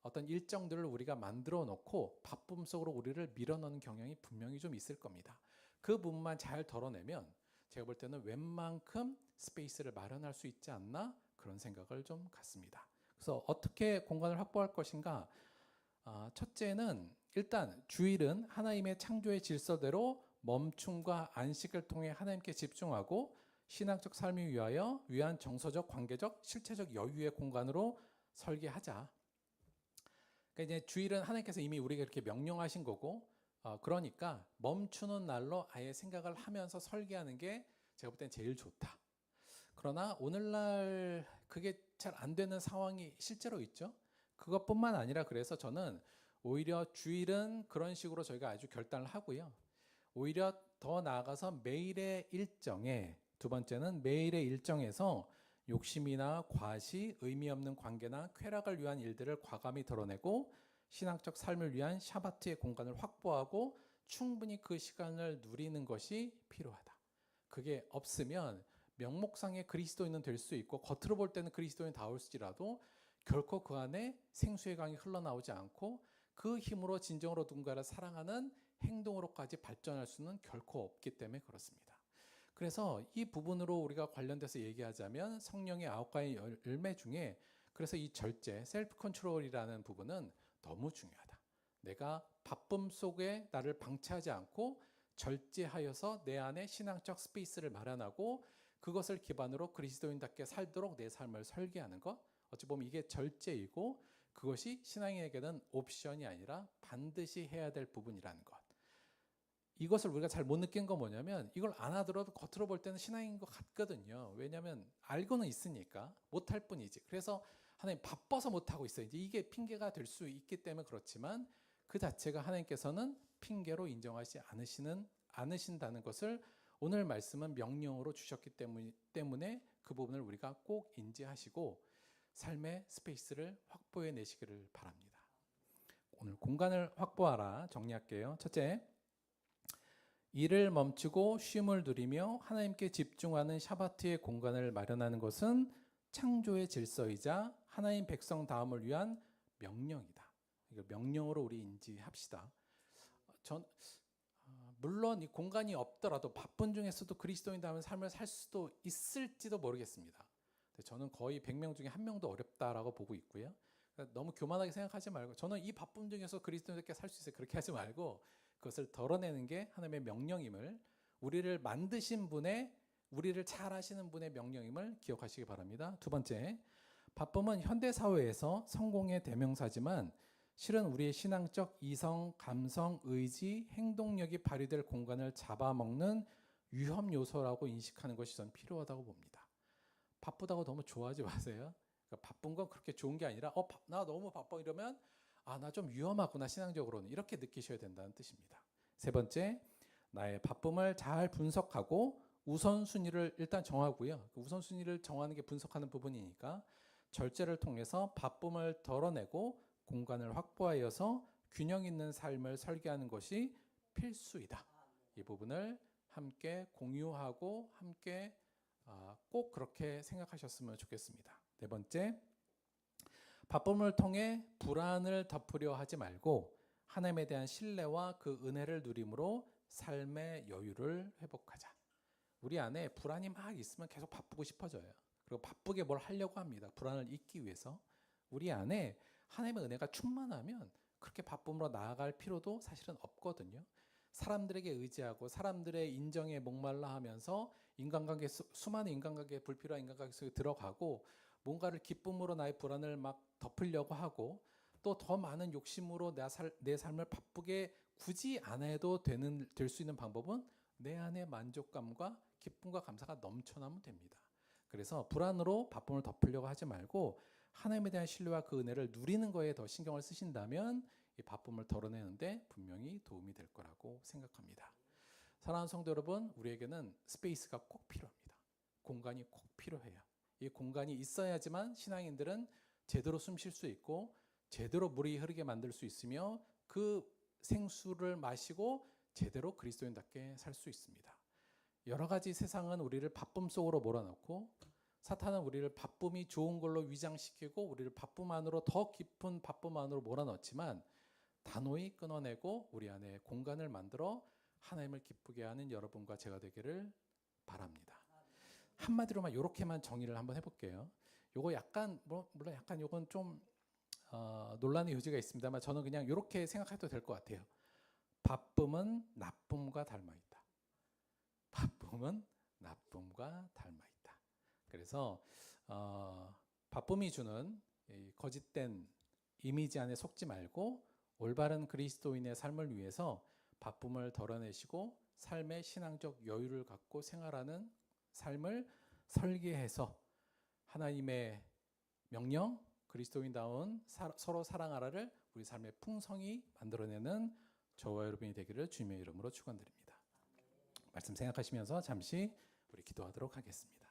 S3: 어떤 일정들을 우리가 만들어 놓고 바쁨 속으로 우리를 밀어넣는 경향이 분명히 좀 있을 겁니다. 그 부분만 잘 덜어내면 제가 볼 때는 웬만큼 스페이스를 마련할 수 있지 않나 그런 생각을 좀 갖습니다. 그래서 어떻게 공간을 확보할 것인가? 첫째는 일단 주일은 하나님의 창조의 질서대로 멈춤과 안식을 통해 하나님께 집중하고 신앙적 삶을 위한 정서적, 관계적, 실체적 여유의 공간으로 설계하자. 그러니까 이제 주일은 하나님께서 이미 우리에게 이렇게 명령하신 거고, 그러니까 멈추는 날로 아예 생각을 하면서 설계하는 게 제가 볼 땐 제일 좋다. 그러나 오늘날 그게 잘 안 되는 상황이 실제로 있죠. 그것뿐만 아니라 그래서 저는 오히려 주일은 그런 식으로 저희가 아주 결단을 하고요. 오히려 더 나아가서 매일의 일정에, 두 번째는 매일의 일정에서 욕심이나 과시, 의미 없는 관계나 쾌락을 위한 일들을 과감히 덜어내고 신앙적 삶을 위한 샤바트의 공간을 확보하고 충분히 그 시간을 누리는 것이 필요하다. 그게 없으면 명목상의 그리스도인은 될 수 있고 겉으로 볼 때는 그리스도인다울지라도 결코 그 안에 생수의 강이 흘러나오지 않고 그 힘으로 진정으로 누군가를 사랑하는 행동으로까지 발전할 수는 결코 없기 때문에 그렇습니다. 그래서 이 부분으로 우리가 관련돼서 얘기하자면 성령의 9가지 열매 중에 그래서 이 절제, 셀프 컨트롤이라는 부분은 너무 중요하다. 내가 바쁨 속에 나를 방치하지 않고 절제하여서 내 안에 신앙적 스페이스를 마련하고 그것을 기반으로 그리스도인답게 살도록 내 삶을 설계하는 것. 어찌 보면 이게 절제이고 그것이 신앙인에게는 옵션이 아니라 반드시 해야 될 부분이라는 것. 이것을 우리가 잘 못 느낀 건 뭐냐면 이걸 안 하더라도 겉으로 볼 때는 신앙인 것 같거든요. 왜냐하면 알고는 있으니까 못할 뿐이지. 그래서 하나님 바빠서 못하고 있어요. 이제 이게 핑계가 될 수 있기 때문에 그렇지만 그 자체가 하나님께서는 핑계로 인정하지 않으신다는 것을 오늘 말씀은 명령으로 주셨기 때문에 그 부분을 우리가 꼭 인지하시고 삶의 스페이스를 확보해 내시기를 바랍니다. 오늘 공간을 확보하라 정리할게요. 첫째, 일을 멈추고 쉼을 누리며 하나님께 집중하는 샤바트의 공간을 마련하는 것은 창조의 질서이자 하나님 백성다움을 위한 명령이다. 이거 명령으로 우리 인지합시다. 물론 이 공간이 없더라도 바쁜 중에서도 그리스도인다운 삶을 살 수도 있을지도 모르겠습니다. 저는 거의 100명 중에 1명도 어렵다라고 보고 있고요. 그러니까 너무 교만하게 생각하지 말고 저는 이 바쁨 중에서 그리스도인답게 살 수 있어요. 그렇게 하지 말고 그것을 덜어내는 게 하나님의 명령임을 우리를 만드신 분의 우리를 잘 아시는 분의 명령임을 기억하시기 바랍니다. 두 번째, 바쁨은 현대사회에서 성공의 대명사지만 실은 우리의 신앙적 이성, 감성, 의지, 행동력이 발휘될 공간을 잡아먹는 위험 요소라고 인식하는 것이 전 필요하다고 봅니다. 바쁘다고 너무 좋아하지 마세요. 그러니까 바쁜 건 그렇게 좋은 게 아니라 나 너무 바빠 이러면 나 좀 위험하구나 신앙적으로는 이렇게 느끼셔야 된다는 뜻입니다. 세 번째, 나의 바쁨을 잘 분석하고 우선순위를 일단 정하고요. 그 우선순위를 정하는 게 분석하는 부분이니까 절제를 통해서 바쁨을 덜어내고 공간을 확보하여서 균형 있는 삶을 설계하는 것이 필수이다. 이 부분을 함께 공유하고 함께 꼭 그렇게 생각하셨으면 좋겠습니다. 네 번째, 바쁨을 통해 불안을 덮으려 하지 말고 하나님에 대한 신뢰와 그 은혜를 누림으로 삶의 여유를 회복하자. 우리 안에 불안이 막 있으면 계속 바쁘고 싶어져요. 그리고 바쁘게 뭘 하려고 합니다. 불안을 잊기 위해서. 우리 안에 하나님의 은혜가 충만하면 그렇게 바쁨으로 나아갈 필요도 사실은 없거든요. 사람들에게 의지하고 사람들의 인정에 목말라 하면서 인간관계 수많은 인간관계 불필요한 인간관계 속에 들어가고 뭔가를 기쁨으로 나의 불안을 막 덮으려고 하고 또 더 많은 욕심으로 내 삶을 바쁘게 굳이 안 해도 될 수 있는 방법은 내 안에 만족감과 기쁨과 감사가 넘쳐나면 됩니다. 그래서 불안으로 바쁨을 덮으려고 하지 말고 하나님에 대한 신뢰와 그 은혜를 누리는 거에 더 신경을 쓰신다면 이 바쁨을 덜어내는데 분명히 도움이 될 거라고 생각합니다. 사랑하는 성도 여러분, 우리에게는 스페이스가 꼭 필요합니다. 공간이 꼭 필요해요. 이 공간이 있어야지만 신앙인들은 제대로 숨 쉴 수 있고 제대로 물이 흐르게 만들 수 있으며 그 생수를 마시고 제대로 그리스도인답게 살 수 있습니다. 여러 가지 세상은 우리를 바쁨 속으로 몰아넣고 사탄은 우리를 바쁨이 좋은 걸로 위장시키고 우리를 바쁨 안으로 더 깊은 바쁨 안으로 몰아넣지만 단호히 끊어내고 우리 안에 공간을 만들어 하나님을 기쁘게 하는 여러분과 제가 되기를 바랍니다. 한마디로만 이렇게만 정의를 한번 해볼게요. 요거 약간 물론 약간 요건 좀 논란의 여지가 있습니다만 저는 그냥 이렇게 생각해도 될 것 같아요. 바쁨은 나쁨과 닮아 있다. 바쁨은 나쁨과 닮아 있다. 그래서 바쁨이 주는 이 거짓된 이미지 안에 속지 말고 올바른 그리스도인의 삶을 위해서 바쁨을 덜어내시고 삶의 신앙적 여유를 갖고 생활하는 삶을 설계해서 하나님의 명령, 그리스도인다운 서로 사랑하라를 우리 삶의 풍성히 만들어내는 저와 여러분이 되기를 주님의 이름으로 축원드립니다. 말씀 생각하시면서 잠시 우리 기도하도록 하겠습니다.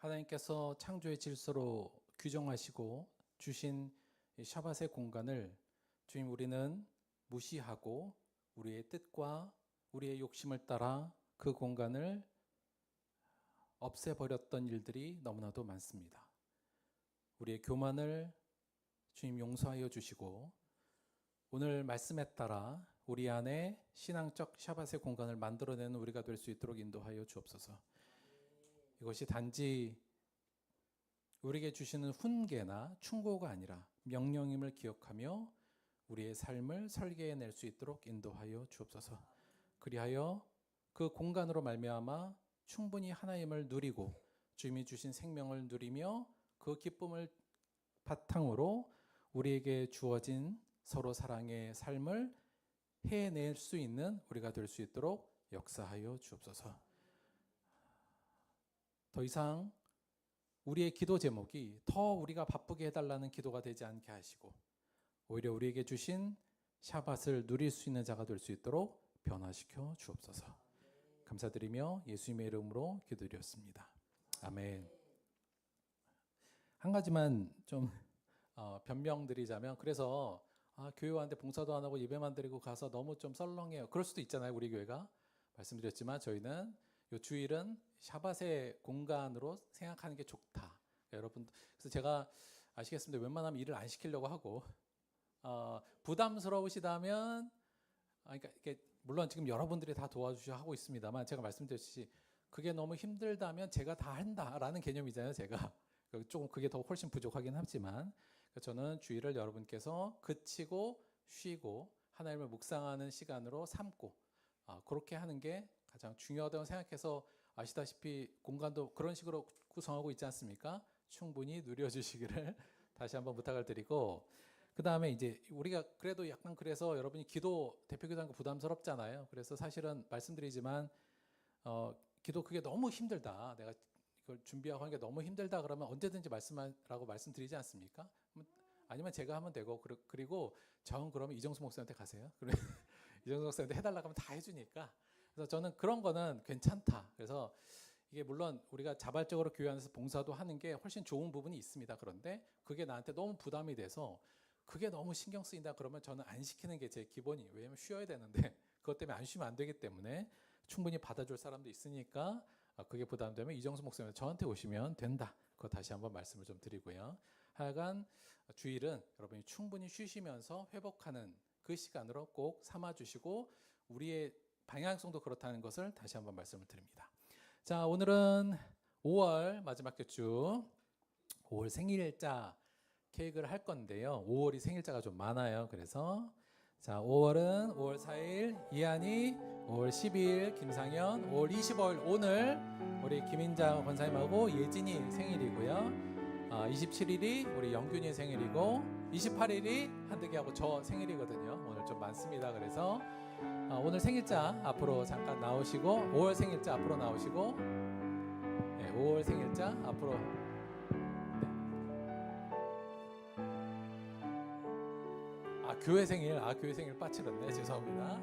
S3: 하나님께서 창조의 질서로 규정하시고 주신 이 샤밧의 공간을 주님 우리는 무시하고 우리의 뜻과 우리의 욕심을 따라 그 공간을 없애버렸던 일들이 너무나도 많습니다. 우리의 교만을 주님 용서하여 주시고 오늘 말씀에 따라 우리 안에 신앙적 샤밧의 공간을 만들어내는 우리가 될 수 있도록 인도하여 주옵소서. 이것이 단지 우리에게 주시는 훈계나 충고가 아니라 명령임을 기억하며 우리의 삶을 설계해낼 수 있도록 인도하여 주옵소서. 그리하여 그 공간으로 말미암아 충분히 하나님을 누리고 주님이 주신 생명을 누리며 그 기쁨을 바탕으로 우리에게 주어진 서로 사랑의 삶을 해낼 수 있는 우리가 될 수 있도록 역사하여 주옵소서. 더 이상 우리의 기도 제목이 더 우리가 바쁘게 해달라는 기도가 되지 않게 하시고 오히려 우리에게 주신 샤밧을 누릴 수 있는 자가 될 수 있도록 변화시켜 주옵소서. 감사드리며 예수님의 이름으로 기도드렸습니다. 아멘. 한 가지만 좀 변명드리자면, 그래서 교회 왔는데 봉사도 안 하고 예배만 드리고 가서 너무 좀 썰렁해요. 그럴 수도 있잖아요. 우리 교회가 말씀드렸지만 저희는 요 주일은 샤밧의 공간으로 생각하는 게 좋다. 여러분, 그래서 제가 아시겠습니다. 웬만하면 일을 안 시키려고 하고 부담스러우시다면 그러니까 이게 물론 지금 여러분들이 다 도와주셔 하고 있습니다만 제가 말씀드렸듯이 그게 너무 힘들다면 제가 다 한다라는 개념이잖아요. 제가 조금 그게 더 훨씬 부족하긴 하지만 저는 주일을 여러분께서 그치고 쉬고 하나님을 묵상하는 시간으로 삼고 그렇게 하는 게 가장 중요하다고 생각해서 아시다시피 공간도 그런 식으로 구성하고 있지 않습니까? 충분히 누려주시기를 다시 한번 부탁을 드리고, 그 다음에 이제 우리가 그래도 약간 그래서 여러분이 기도 대표기도하는 거 부담스럽잖아요. 그래서 사실은 말씀드리지만 기도 그게 너무 힘들다, 내가 이걸 준비하고 하는 게 너무 힘들다 그러면 언제든지 말씀하라고 말씀드리지 않습니까? 아니면 제가 하면 되고, 그리고 전 그러면 이정수 목사한테 가세요. 이정수 목사한테 해달라고 하면 다 해주니까. 그래서 저는 그런 거는 괜찮다. 그래서 이게 물론 우리가 자발적으로 교회 안에서 봉사도 하는 게 훨씬 좋은 부분이 있습니다. 그런데 그게 나한테 너무 부담이 돼서 그게 너무 신경 쓰인다 그러면 저는 안 시키는 게 제 기본이에요. 왜냐하면 쉬어야 되는데 그것 때문에 안 쉬면 안 되기 때문에 충분히 받아줄 사람도 있으니까 그게 부담되면 이정수 목사님 저한테 오시면 된다. 그거 다시 한번 말씀을 좀 드리고요. 하여간 주일은 여러분이 충분히 쉬시면서 회복하는 그 시간으로 꼭 삼아주시고 우리의 방향성도 그렇다는 것을 다시 한번 말씀을 드립니다. 자, 오늘은 5월 마지막 주 5월 생일자 케이크를 할 건데요. 5월이 생일자가 좀 많아요. 그래서 자, 5월은 5월 4일 이한이, 5월 10일 김상현, 5월 25일 오늘 우리 김인자 권사님하고 예진이 생일이고요. 27일이 우리 영균이 생일이고 28일이 한득이하고 저 생일이거든요. 오늘 좀 많습니다. 그래서 오늘 생일자 앞으로 잠깐 나오시고 5월 생일자 앞으로 나오시고 5월 생일자 앞으로 교회 생일 빠뜨렸네. 죄송합니다.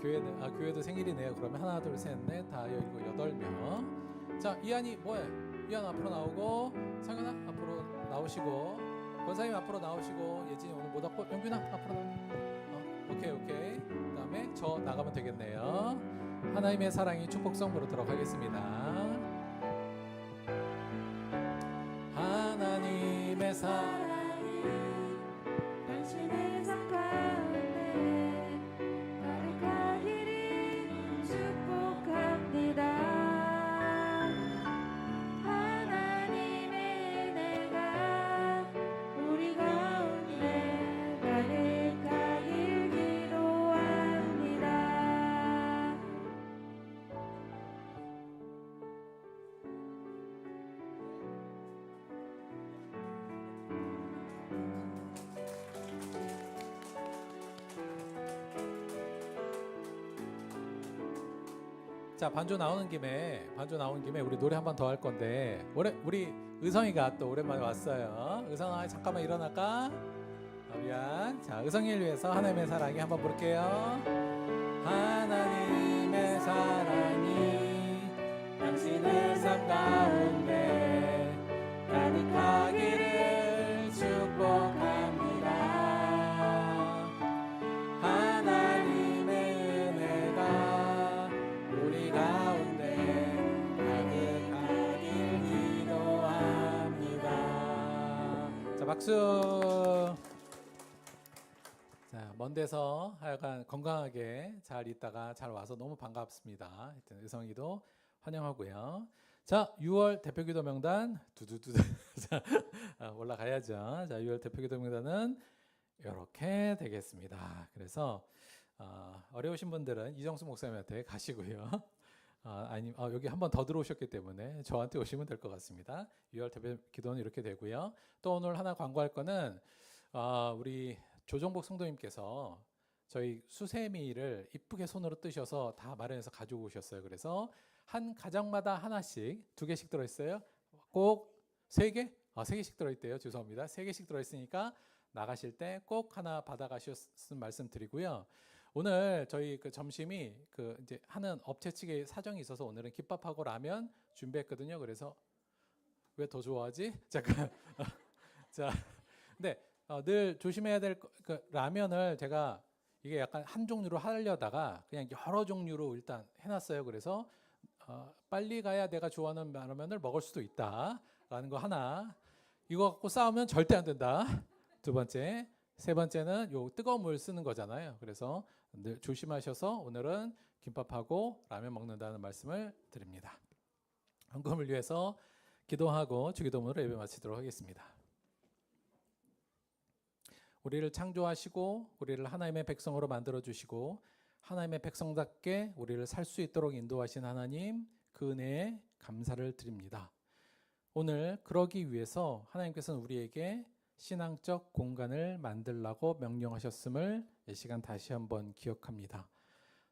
S3: 교회도 생일이네요. 그러면 하나 둘 셋 넷 다 열고 8명. 자, 이한이 뭐해? 이한 앞으로 나오고 상현아 앞으로 나오시고 권사님 앞으로 나오시고 예진이 오늘 못 왔고 영균아 앞으로 나와. 오케이. 그다음에 저 나가면 되겠네요. 하나님의 사랑이 축복성 부르도록 하겠습니다. 하나님의 사랑이
S4: 당신의 삶 가운데 가득하기를 축복합니다. 하나님의 은혜가 우리 가운데 가득하길 기도합니다.
S3: 자, 반주 나오는 김에 우리 노래 한 번 더 할 건데 우리 의성이가 또 오랜만에 왔어요. 의성아 잠깐만 일어날까? 미안. 자, 의성이를 위해서 하나님의 사랑이 한번 부를게요. 하나님의 사랑이 당신의 삶 가운데 가득하기를 축복합니다. 하나님의 은혜가 우리 가운데 가득하길 기도합니다. 자, 박수. 자, 먼 데서 하여간 건강하게 잘 있다가 잘 와서 너무 반갑습니다. 하여튼 의성이도 환영하고요. 자, 6월 대표기도 명단 두두두두. 자, 올라가야죠. 자, 6월 대표기도 명단은 이렇게 되겠습니다. 그래서 어려우신 분들은 이정수 목사님한테 가시고요. 여기 한 번 더 들어오셨기 때문에 저한테 오시면 될 것 같습니다. 6월 대표기도는 이렇게 되고요. 또 오늘 하나 광고할 거는 우리 조정복 성도님께서 저희 수세미를 이쁘게 손으로 뜨셔서 다 마련해서 가지고 오셨어요. 그래서 한 가정마다 하나씩 2개씩 들어있어요. 꼭 3개? 3개씩 들어있대요. 죄송합니다. 3개씩 들어있으니까 나가실 때 꼭 하나 받아가셨으면 말씀드리고요. 오늘 저희 그 점심이 그 이제 하는 업체 측의 사정이 있어서 오늘은 김밥하고 라면 준비했거든요. 그래서 왜 더 좋아하지? 잠깐. 자, 근데 늘 조심해야 될 그 라면을 제가 이게 약간 한 종류로 하려다가 그냥 여러 종류로 일단 해놨어요. 그래서 빨리 가야 내가 좋아하는 라면을 먹을 수도 있다라는 거 하나. 이거 갖고 싸우면 절대 안 된다. 2번째. 3번째는 요 뜨거운 물 쓰는 거잖아요. 그래서 늘 조심하셔서 오늘은 김밥하고 라면 먹는다는 말씀을 드립니다. 헌금을 위해서 기도하고 주기도문으로 예배 마치도록 하겠습니다. 우리를 창조하시고 우리를 하나님의 백성으로 만들어 주시고 하나님의 백성답게 우리를 살 수 있도록 인도하신 하나님, 그 은혜에 감사를 드립니다. 오늘 그러기 위해서 하나님께서는 우리에게 신앙적 공간을 만들라고 명령하셨음을 이 시간 다시 한번 기억합니다.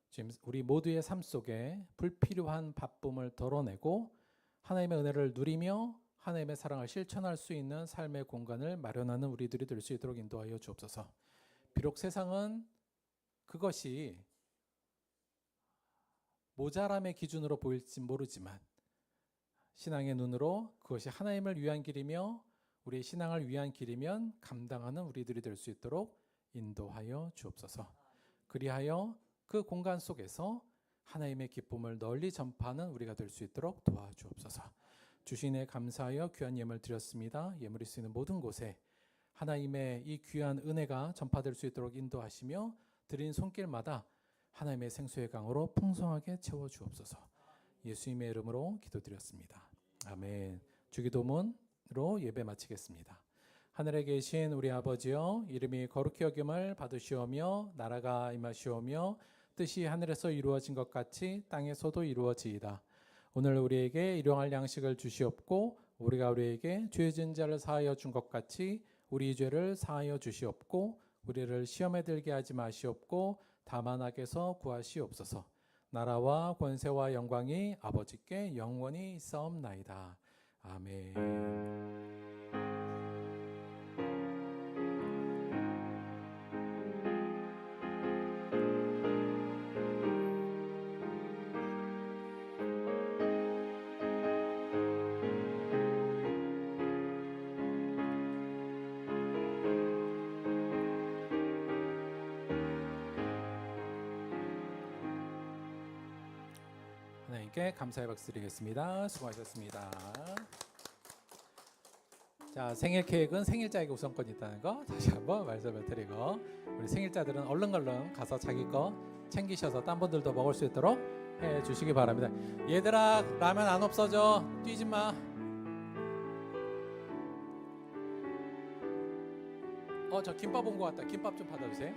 S3: 지금 우리 모두의 삶 속에 불필요한 바쁨을 덜어내고 하나님의 은혜를 누리며 하나님의 사랑을 실천할 수 있는 삶의 공간을 마련하는 우리들이 될 수 있도록 인도하여 주옵소서. 비록 세상은 그것이 모자람의 기준으로 보일지 모르지만 신앙의 눈으로 그것이 하나님을 위한 길이며 우리의 신앙을 위한 길이면 감당하는 우리들이 될 수 있도록 인도하여 주옵소서. 그리하여 그 공간 속에서 하나님의 기쁨을 널리 전파하는 우리가 될 수 있도록 도와주옵소서. 주신 애 감사하여 귀한 예물 드렸습니다. 예물이 쓰이는 모든 곳에 하나님의 이 귀한 은혜가 전파될 수 있도록 인도하시며 드린 손길마다 하나님의 생수의 강으로 풍성하게 채워주옵소서. 예수님의 이름으로 기도드렸습니다. 아멘. 주기도문으로 예배 마치겠습니다. 하늘에 계신 우리 아버지여, 이름이 거룩히 여김을 받으시오며 나라가 임하시오며 뜻이 하늘에서 이루어진 것 같이 땅에서도 이루어지이다. 오늘 우리에게 일용할 양식을 주시옵고 우리가 우리에게 죄 지은 자를 사하여 준 것 같이 우리 죄를 사하여 주시옵고 우리를 시험에 들게 하지 마시옵고 다만 악에서 구하시옵소서. 나라와 권세와 영광이 아버지께 영원히 있사옵나이다. 아멘. 하나님께 감사의 박수 드리겠습니다. 수고하셨습니다. 자, 생일 케이크는 생일자에게 우선권이 있다는 거 다시 한번 말씀을 드리고 우리 생일자들은 얼른 가서 자기 거 챙기셔서 딴 분들도 먹을 수 있도록 해 주시기 바랍니다. 얘들아, 라면 안 없어져. 뛰지 마. 저 김밥 온 것 같다. 김밥 좀 받아주세요.